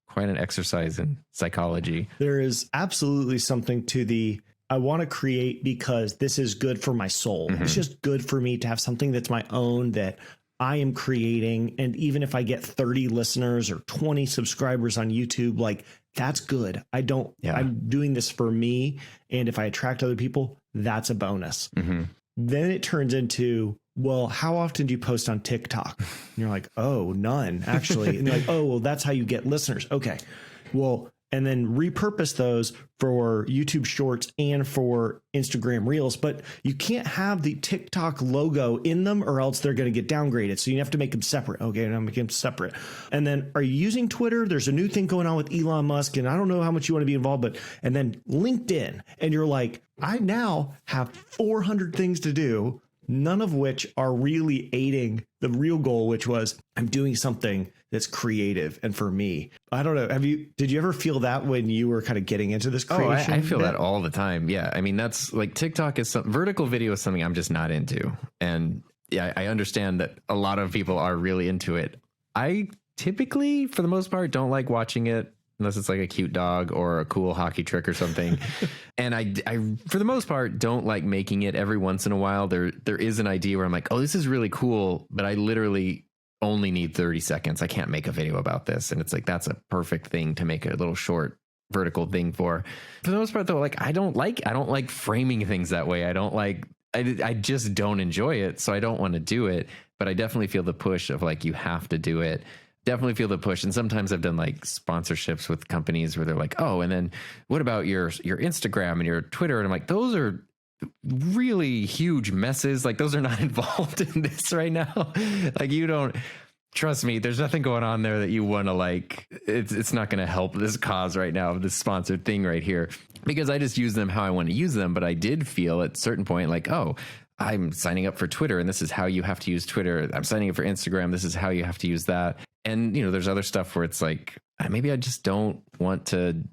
quite an exercise in psychology. There is absolutely something to I want to create because this is good for my soul. Mm-hmm. It's just good for me to have something that's my own, that I am creating. And even if I get 30 listeners or 20 subscribers on YouTube, like that's good. I'm doing this for me. And if I attract other people, that's a bonus. Mm-hmm. Then it turns into, well, how often do you post on TikTok? And you're like, oh, none, actually. And you're like, oh, well, that's how you get listeners. Okay. Well, and then repurpose those for YouTube Shorts and for Instagram Reels. But you can't have the TikTok logo in them or else they're going to get downgraded. So you have to make them separate. Okay. And I'm making them separate. And then are you using Twitter? There's a new thing going on with Elon Musk. And I don't know how much you want to be involved, and then LinkedIn. And you're like, I now have 400 things to do, none of which are really aiding the real goal, which was I'm doing something that's creative and for me. I don't know. Did you ever feel that when you were kind of getting into this creation? Oh, I feel that all the time. Yeah. I mean, that's like TikTok is vertical video is something I'm just not into. And yeah, I understand that a lot of people are really into it. I typically, for the most part, don't like watching it unless it's like a cute dog or a cool hockey trick or something. And I, for the most part, don't like making it. Every once in a while, there is an idea where I'm like, oh, this is really cool, but I literally only need 30 seconds. I can't make a video about this. And it's like, that's a perfect thing to make a little short vertical thing for. For the most part, though, like, I don't like framing things that way. I just don't enjoy it. So I don't want to do it, but I definitely feel the push of like, you have to do it. Definitely feel the push. And sometimes I've done like sponsorships with companies where they're like, oh, and then what about your Instagram and your Twitter? And I'm like, those are really huge messes. Like those are not involved in this right now. Like you don't trust me. There's nothing going on there that you want to like, it's not going to help this cause right now, this sponsored thing right here, because I just use them how I want to use them. But I did feel at a certain point like, oh, I'm signing up for Twitter and this is how you have to use Twitter. I'm signing up for Instagram. This is how you have to use that. And, there's other stuff where it's like, maybe I just don't want to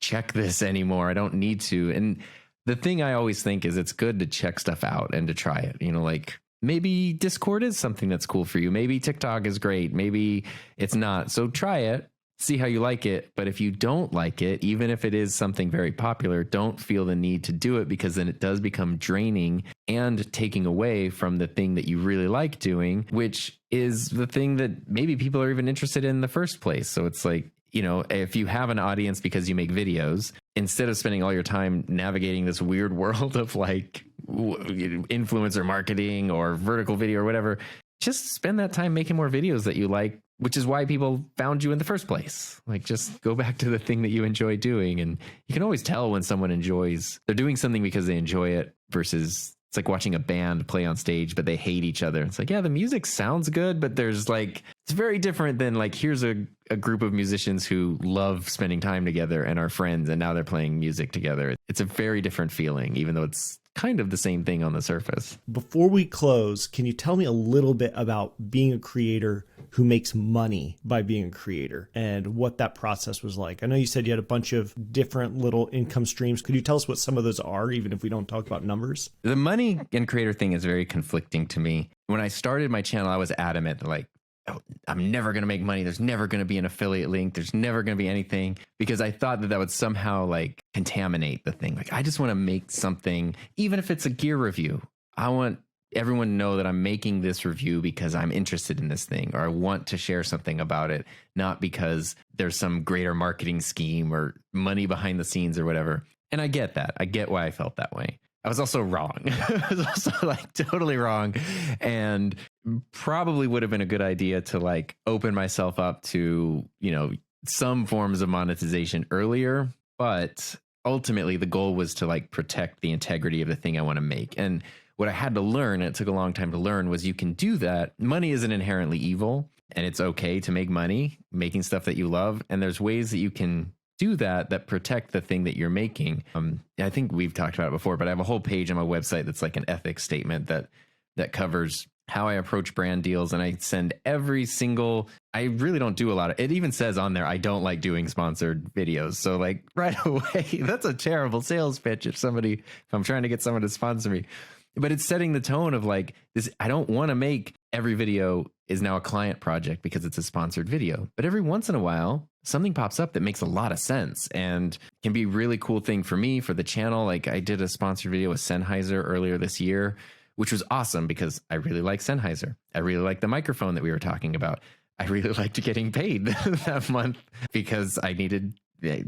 check this anymore. I don't need to. And the thing I always think is it's good to check stuff out and to try it, like maybe Discord is something that's cool for you. Maybe TikTok is great. Maybe it's not. So try it, see how you like it. But if you don't like it, even if it is something very popular, don't feel the need to do it, because then it does become draining and taking away from the thing that you really like doing, which is the thing that maybe people are even interested in the first place. So it's like, you know, if you have an audience because you make videos, instead of spending all your time navigating this weird world of like influencer marketing or vertical video or whatever, just spend that time making more videos that you like, which is why people found you in the first place. Like, just go back to the thing that you enjoy doing. And you can always tell when someone they're doing something because they enjoy it versus it's like watching a band play on stage, but they hate each other. It's like, yeah, the music sounds good, but there's like, it's very different than like, here's a group of musicians who love spending time together and are friends, and now they're playing music together. It's a very different feeling, even though it's kind of the same thing on the surface. Before we close, can you tell me a little bit about being a creator who makes money by being a creator and what that process was like? I know you said you had a bunch of different little income streams. Could you tell us what some of those are, even if we don't talk about numbers? The money and creator thing is very conflicting to me. When I started my channel, I was adamant, like, oh, I'm never going to make money. There's never going to be an affiliate link. There's never going to be anything, because I thought that would somehow like contaminate the thing. Like, I just want to make something, even if it's a gear review. I want everyone to know that I'm making this review because I'm interested in this thing, or I want to share something about it, not because there's some greater marketing scheme or money behind the scenes or whatever. And I get that. I get why I felt that way. I was also wrong. I was also like totally wrong, and probably would have been a good idea to like open myself up to, you know, some forms of monetization earlier. But ultimately the goal was to like protect the integrity of the thing I want to make. And what I had to learn, and it took a long time to learn, was you can do that. Money isn't inherently evil, and it's okay to make money making stuff that you love. And there's ways that you can do that protect the thing that you're making. I think we've talked about it before, but I have a whole page on my website that's like an ethics statement that covers how I approach brand deals. And I send every single, I really don't do a lot of, it even says on there, I don't like doing sponsored videos. So like right away, that's a terrible sales pitch if I'm trying to get someone to sponsor me. But it's setting the tone of like this. I don't want to make every video is now a client project because it's a sponsored video. But every once in a while, something pops up that makes a lot of sense and can be a really cool thing for me, for the channel. Like I did a sponsored video with Sennheiser earlier this year, which was awesome because I really like Sennheiser. I really like the microphone that we were talking about. I really liked getting paid that month because I needed,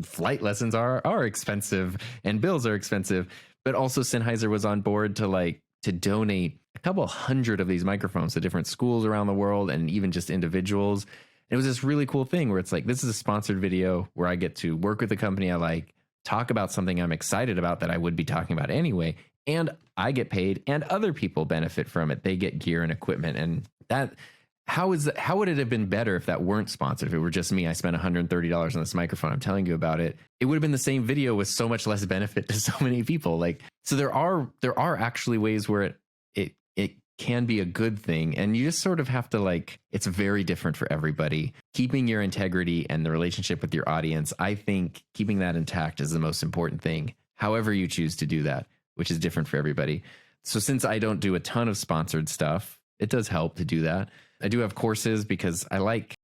flight lessons are expensive and bills are expensive. But also Sennheiser was on board to donate a couple hundred of these microphones to different schools around the world and even just individuals. And it was this really cool thing where it's like, this is a sponsored video where I get to work with a company I like, talk about something I'm excited about that I would be talking about anyway, and I get paid and other people benefit from it. They get gear and equipment. And that, how would it have been better if that weren't sponsored? If it were just me, I spent $130 on this microphone, I'm telling you about it. It would have been the same video with so much less benefit to so many people. Like, so there are actually ways where it can be a good thing. And you just sort of have to like, it's very different for everybody. Keeping your integrity and the relationship with your audience, I think keeping that intact is the most important thing, however you choose to do that, which is different for everybody. So since I don't do a ton of sponsored stuff, it does help to do that. I do have courses because I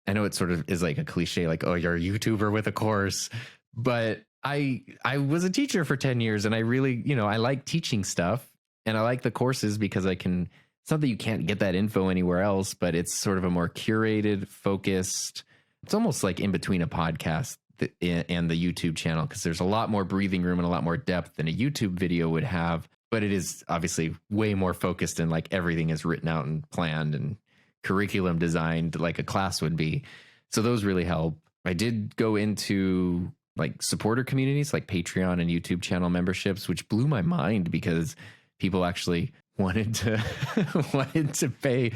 know it sort of is like a cliche, like, oh, you're a YouTuber with a course, but I was a teacher for 10 years and I really, I like teaching stuff and I like the courses because it's not that you can't get that info anywhere else, but it's sort of a more curated, focused, it's almost like in between a podcast and the YouTube channel, because there's a lot more breathing room and a lot more depth than a YouTube video would have, but it is obviously way more focused and like everything is written out and planned and curriculum designed like a class would be. So those really help. I did go into like supporter communities like Patreon and YouTube channel memberships, which blew my mind because people actually wanted to pay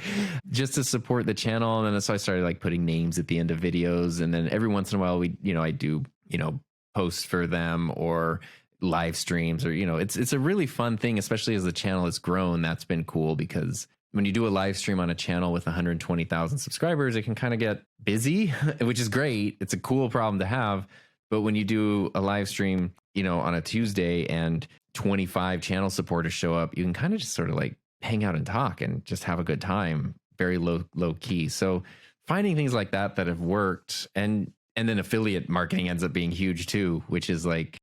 just to support the channel. And then so I started like putting names at the end of videos. And then every once in a while I do, posts for them or live streams or, it's a really fun thing, especially as the channel has grown. That's been cool because when you do a live stream on a channel with 120,000 subscribers, it can kind of get busy, which is great. It's a cool problem to have. But when you do a live stream, on a Tuesday and 25 channel supporters show up, you can kind of just sort of like hang out and talk and just have a good time, very low key. So finding things like that have worked. And then affiliate marketing ends up being huge too, which is like,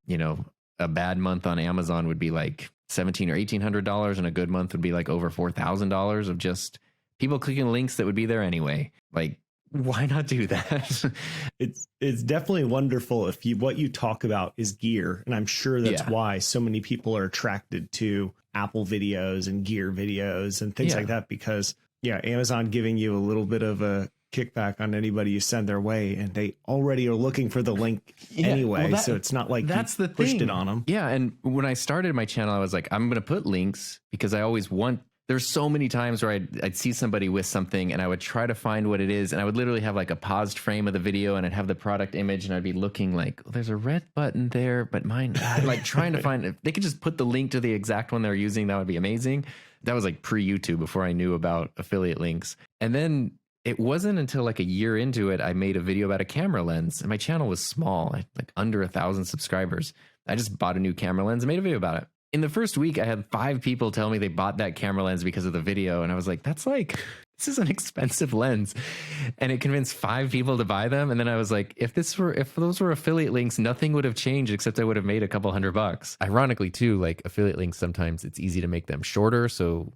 a bad month on Amazon would be like $1,700 or $1,800, and a good month would be like over $4,000 of just people clicking links that would be there anyway. Like why not do that? It's definitely wonderful if what you talk about is gear, and I'm sure that's why so many people are attracted to Apple videos and gear videos and things like that, because Amazon giving you a little bit of a kickback on anybody you send their way, and they already are looking for the link anyway. So it's not like that's the pushed thing. It on them. Yeah. And when I started my channel, I was like, I'm going to put links because I always want. There's so many times where I'd see somebody with something and I would try to find what it is. And I would literally have like a paused frame of the video and I'd have the product image and I'd be looking like, oh, there's a red button there, but mine, like trying to find, if they could just put the link to the exact one they're using, that would be amazing. That was like pre-YouTube, before I knew about affiliate links. And then it wasn't until like a year into it, I made a video about a camera lens, and my channel was small, like under 1,000 subscribers. I just bought a new camera lens and made a video about it. In the first week, I had 5 people tell me they bought that camera lens because of the video. And I was like, this is an expensive lens. And it convinced 5 people to buy them. And then I was like, if those were affiliate links, nothing would have changed except I would have made a couple $100. Ironically too, like affiliate links, sometimes it's easy to make them shorter. So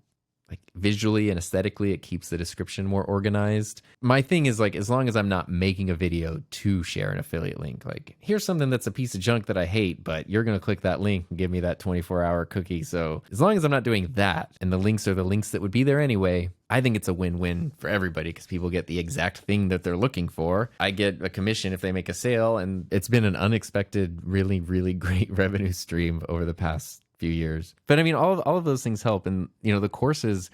like visually and aesthetically, it keeps the description more organized. My thing is like, as long as I'm not making a video to share an affiliate link, like here's something that's a piece of junk that I hate, but you're going to click that link and give me that 24-hour cookie. So as long as I'm not doing that, and the links are the links that would be there anyway, I think it's a win-win for everybody because people get the exact thing that they're looking for. I get a commission if they make a sale, and it's been an unexpected, really, really great revenue stream over the past few years. But I mean, all of those things help. And you know, the courses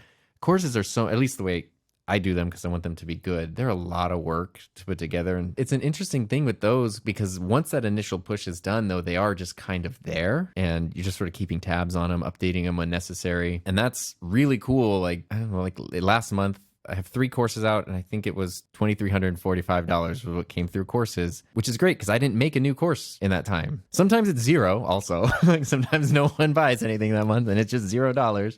are so, at least the way I do them, because I want them to be good, they're a lot of work to put together. And it's an interesting thing with those, because once that initial push is done, though, they are just kind of there and you're just sort of keeping tabs on them, updating them when necessary. And that's really cool. Like, I don't know, like last month I have 3 courses out, and I think it was $2,345 was what came through courses, which is great because I didn't make a new course in that time. Sometimes it's zero also. Like sometimes no one buys anything that month and it's just $0.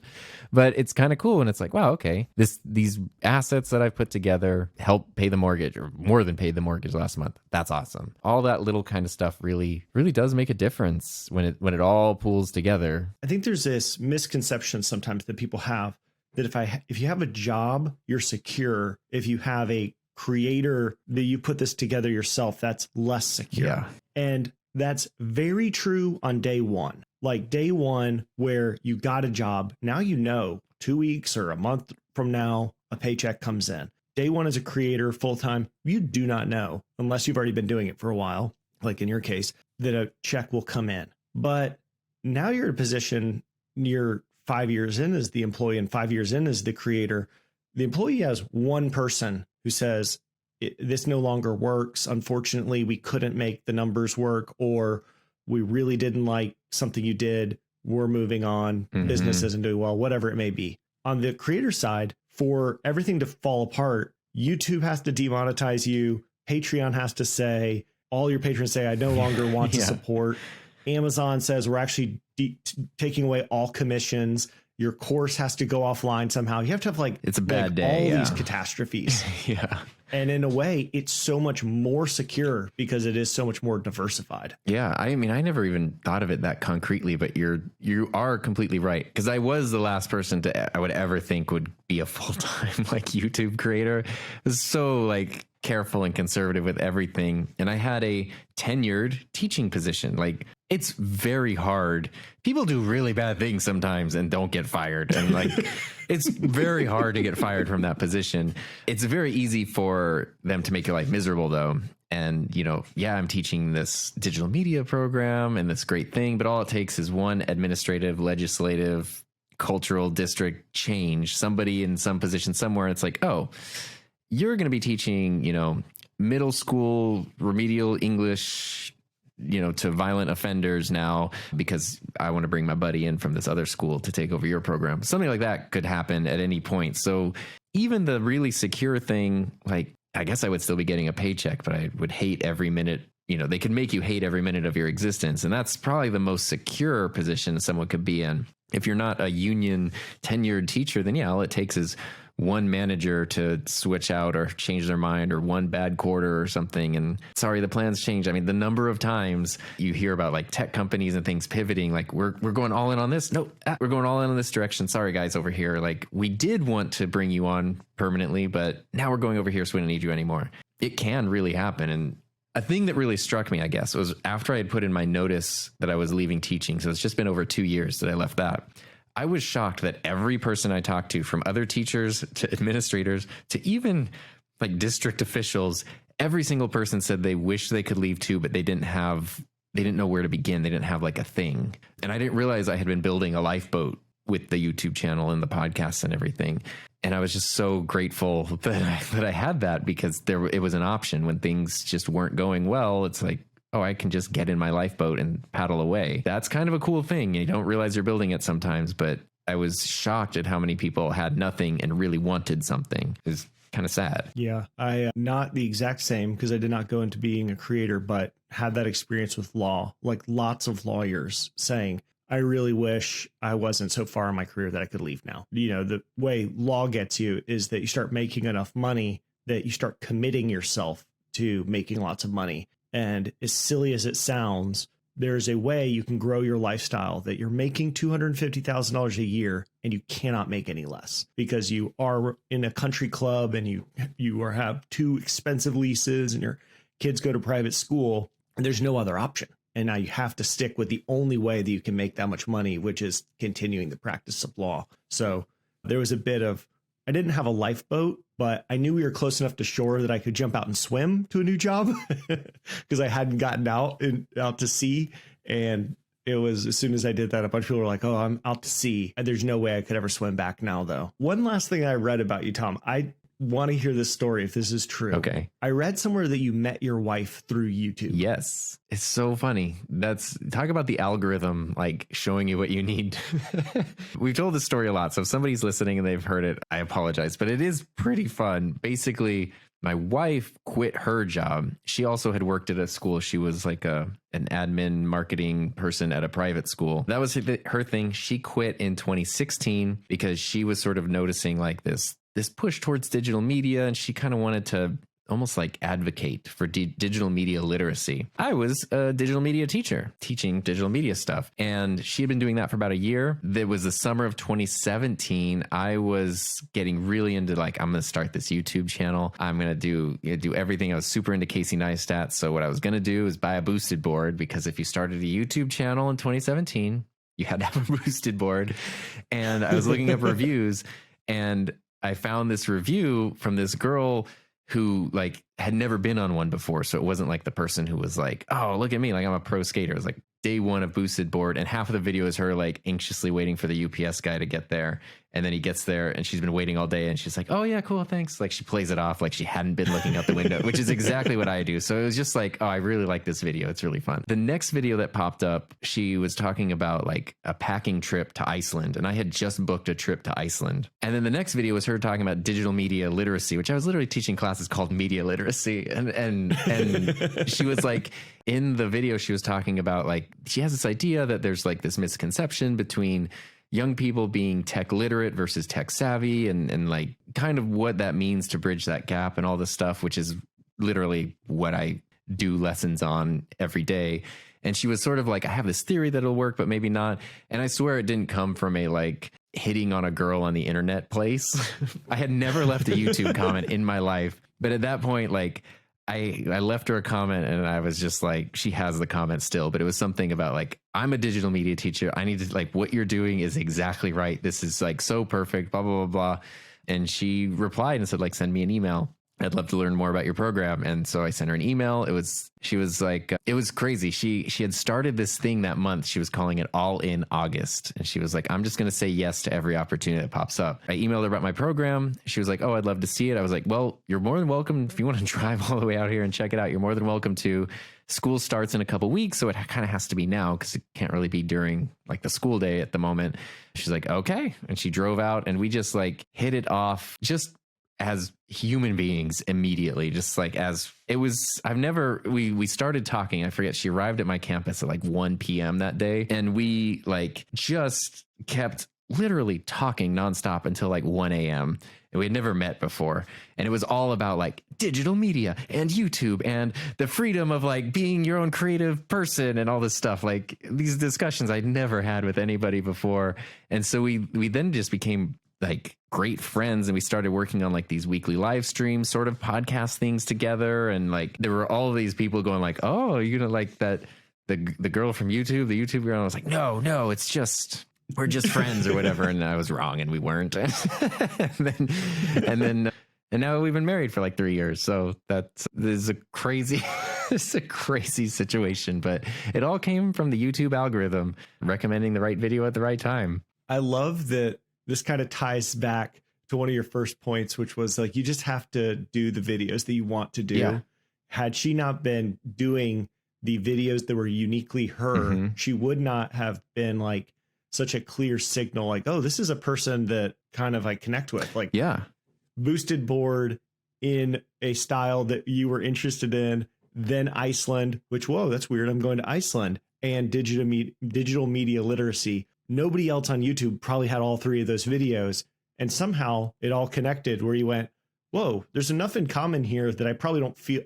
But it's kind of cool when it's like, wow, okay, these assets that I've put together help pay the mortgage, or more than paid the mortgage last month. That's awesome. All that little kind of stuff really, really does make a difference when it all pulls together. I think there's this misconception sometimes that people have that if you have a job, you're secure. If you have a creator that you put this together yourself, that's less secure. Yeah. And that's very true on day one. Like day one, where you got a job, now you know 2 weeks or a month from now, a paycheck comes in. Day one as a creator full-time, you do not know, unless you've already been doing it for a while, like in your case, that a check will come in. But now you're in a position, you're 5 years in as the employee and 5 years in as the creator. The employee has one person who says, this no longer works. Unfortunately, we couldn't make the numbers work, or we really didn't like something you did. We're moving on. Business isn't doing well, whatever it may be. On the creator side, for everything to fall apart, YouTube has to demonetize you. Patreon has to say, all your patrons say, I no longer want to support. Amazon says, we're actually taking away all commissions. Your course has to go offline somehow. You have to have it's a bad day. All these catastrophes. Yeah. And in a way, it's so much more secure because it is so much more diversified. Yeah. I mean, I never even thought of it that concretely, but you are completely right. Because I was the last person I would ever think would be a full-time like YouTube creator. I was so like careful and conservative with everything. And I had a tenured teaching position. Like, it's very hard. People do really bad things sometimes and don't get fired. And like, it's very hard to get fired from that position. It's very easy for them to make your life miserable though. And, you know, yeah, I'm teaching this digital media program and this great thing, but all it takes is one administrative, legislative, cultural district change, somebody in some position somewhere. And it's like, oh, you're going to be teaching, you know, middle school remedial English, you know, to violent offenders now because I want to bring my buddy in from this other school to take over your program. Something like that could happen at any point. So even the really secure thing, like, I guess I would still be getting a paycheck, but I would hate every minute. You know, they could make you hate every minute of your existence. And that's probably the most secure position someone could be in. If you're not a union tenured teacher, then yeah, all it takes is one manager to switch out or change their mind, or one bad quarter or something, and sorry, the plans changed. I mean, the number of times you hear about like tech companies and things pivoting, like we're going all in on this. No, we're going all in on this direction. Sorry guys over here. Like we did want to bring you on permanently, but now we're going over here, so we don't need you anymore. It can really happen. And a thing that really struck me, I guess, was after I had put in my notice that I was leaving teaching. So it's just been over 2 years that I left that. I was shocked that every person I talked to, from other teachers to administrators to even like district officials, every single person said they wish they could leave too, but they didn't know where to begin. They didn't have like a thing. And I didn't realize I had been building a lifeboat with the YouTube channel and the podcasts and everything. And I was just so grateful that I had that, because it was an option when things just weren't going well. It's like, oh, I can just get in my lifeboat and paddle away. That's kind of a cool thing. You don't realize you're building it sometimes, but I was shocked at how many people had nothing and really wanted something. It was kind of sad. Yeah, I not the exact same, because I did not go into being a creator, but had that experience with law, like lots of lawyers saying, I really wish I wasn't so far in my career that I could leave now. You know, the way law gets you is that you start making enough money that you start committing yourself to making lots of money. And as silly as it sounds, there's a way you can grow your lifestyle that you're making $250,000 a year and you cannot make any less, because you are in a country club and you have 2 expensive leases and your kids go to private school, and there's no other option. And now you have to stick with the only way that you can make that much money, which is continuing the practice of law. So there was a bit of, I didn't have a lifeboat, but I knew we were close enough to shore that I could jump out and swim to a new job, because I hadn't gotten out to sea. And it was, as soon as I did that, a bunch of people were like, oh, I'm out to sea. And there's no way I could ever swim back now, though. One last thing I read about you, Tom, I want to hear this story if this is true. Okay. I read somewhere that you met your wife through YouTube. Yes. It's so funny. Talk about the algorithm, like showing you what you need. We've told this story a lot. So if somebody's listening and they've heard it, I apologize, but it is pretty fun. Basically, my wife quit her job. She also had worked at a school. She was like an admin marketing person at a private school. That was her thing. She quit in 2016 because she was sort of noticing like this push towards digital media, and she kind of wanted to almost like advocate for digital media literacy. I was a digital media teacher teaching digital media stuff, and she had been doing that for about a year. That was the summer of 2017. I was getting really into like, I'm going to start this YouTube channel. I'm going to do everything. I was super into Casey Neistat. So what I was going to do is buy a boosted board, because if you started a YouTube channel in 2017, you had to have a boosted board. And I was looking up reviews, and I found this review from this girl who like had never been on one before. So it wasn't like the person who was like, oh, look at me, like I'm a pro skater. It was like day one of boosted board, and half of the video is her like anxiously waiting for the UPS guy to get there. And then he gets there and she's been waiting all day, and she's like, oh yeah, cool, thanks. Like she plays it off like she hadn't been looking out the window, which is exactly what I do. So it was just like, oh, I really like this video. It's really fun. The next video that popped up, she was talking about like a packing trip to Iceland, and I had just booked a trip to Iceland. And then the next video was her talking about digital media literacy, which I was literally teaching classes called media literacy. And she was like, in the video, she was talking about like, she has this idea that there's like this misconception between young people being tech literate versus tech savvy, and like kind of what that means to bridge that gap and all this stuff, which is literally what I do lessons on every day. And she was sort of like, I have this theory that it'll work, but maybe not. And I swear it didn't come from a like hitting on a girl on the internet place. I had never left a YouTube comment in my life. But at that point, like I left her a comment, and I was just like, she has the comment still, but it was something about like, I'm a digital media teacher. I need to like, what you're doing is exactly right. This is like so perfect, blah, blah, blah, blah. And she replied and said like, send me an email. I'd love to learn more about your program. And so I sent her an email. She was like, it was crazy. She had started this thing that month. She was calling it All in August. And she was like, I'm just going to say yes to every opportunity that pops up. I emailed her about my program. She was like, oh, I'd love to see it. I was like, well, you're more than welcome. If you want to drive all the way out here and check it out, you're more than welcome to. School starts in a couple weeks, so it kind of has to be now, because it can't really be during like the school day at the moment. She's like, okay. And she drove out, and we just like hit it off just as human beings immediately. Just like as it was, we started talking. I forget, she arrived at my campus at like 1 p.m. that day, and we like just kept literally talking nonstop until like 1 a.m. And we had never met before. And it was all about like digital media and YouTube and the freedom of like being your own creative person and all this stuff. Like these discussions I'd never had with anybody before. And so we then just became like great friends, and we started working on like these weekly live streams, sort of podcast things together. And like there were all of these people going like, oh, you're gonna like that the girl from YouTube, the YouTube girl. And I was like, no, it's just we're just friends or whatever. And I was wrong, and we weren't. and now we've been married for like 3 years. So this is a crazy it's a crazy situation, but it all came from the YouTube algorithm recommending the right video at the right time. I love that this kind of ties back to one of your first points, which was like, you just have to do the videos that you want to do. Yeah. Had she not been doing the videos that were uniquely her, she would not have been like such a clear signal like, oh, this is a person that kind of I connect with. Like, yeah, boosted board in a style that you were interested in, then Iceland, which, whoa, that's weird. I'm going to Iceland, and digital media literacy. Nobody else on YouTube probably had all three of those videos, and somehow it all connected where you went, whoa, there's enough in common here that I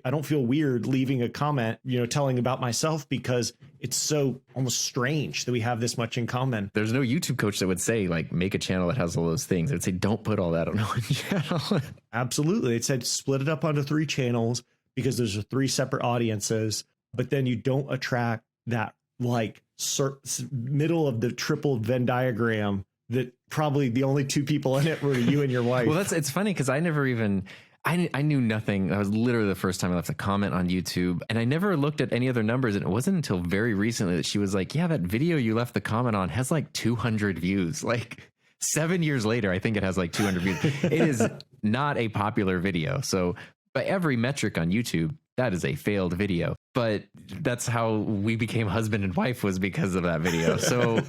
don't feel weird leaving a comment, telling about myself, because it's so almost strange that we have this much in common. There's no YouTube coach that would say like, make a channel that has all those things. It would say, don't put all that on one channel. Absolutely. It said, split it up onto 3 channels because those are 3 separate audiences, but then you don't attract that like middle of the triple Venn diagram that probably the only 2 people in it were you and your wife. Well, it's funny because I never even, I knew nothing. That was literally the first time I left a comment on YouTube, and I never looked at any other numbers. And it wasn't until very recently that she was like, yeah, that video you left the comment on has like 200 views. Like 7 years later, I think it has like 200 views. It is not a popular video. So by every metric on YouTube, that is a failed video. But that's how we became husband and wife, was because of that video. So,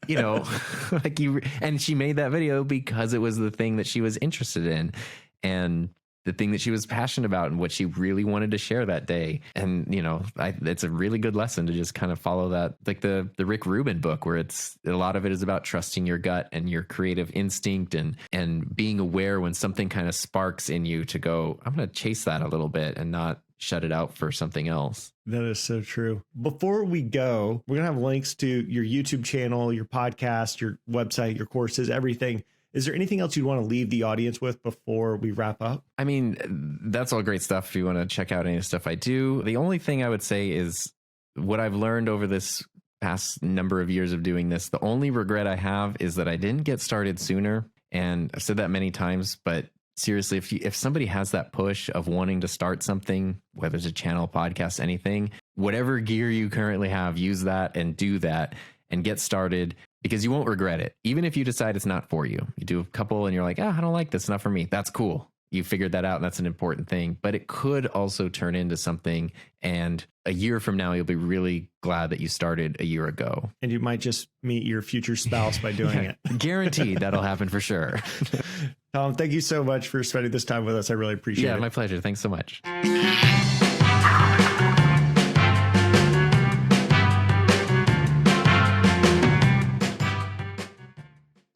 and she made that video because it was the thing that she was interested in and the thing that she was passionate about and what she really wanted to share that day. And, it's a really good lesson to just kind of follow that, like the Rick Rubin book, where a lot of it is about trusting your gut and your creative instinct and being aware when something kind of sparks in you to go, I'm going to chase that a little bit and not shut it out for something else. That is so true. Before we go, we're going to have links to your YouTube channel, your podcast, your website, your courses, everything. Is there anything else you'd want to leave the audience with before we wrap up? I mean, that's all great stuff if you want to check out any of the stuff I do. The only thing I would say is what I've learned over this past number of years of doing this, the only regret I have is that I didn't get started sooner. And I've said that many times, but seriously, if somebody has that push of wanting to start something, whether it's a channel, podcast, anything, whatever gear you currently have, use that and do that and get started, because you won't regret it. Even if you decide it's not for you, you do a couple and you're like, I don't like this, not for me. That's cool. You figured that out, and that's an important thing. But it could also turn into something, and a year from now, you'll be really glad that you started a year ago. And you might just meet your future spouse by doing it. Guaranteed that'll happen for sure. Tom, thank you so much for spending this time with us. I really appreciate it. Yeah, my pleasure. Thanks so much.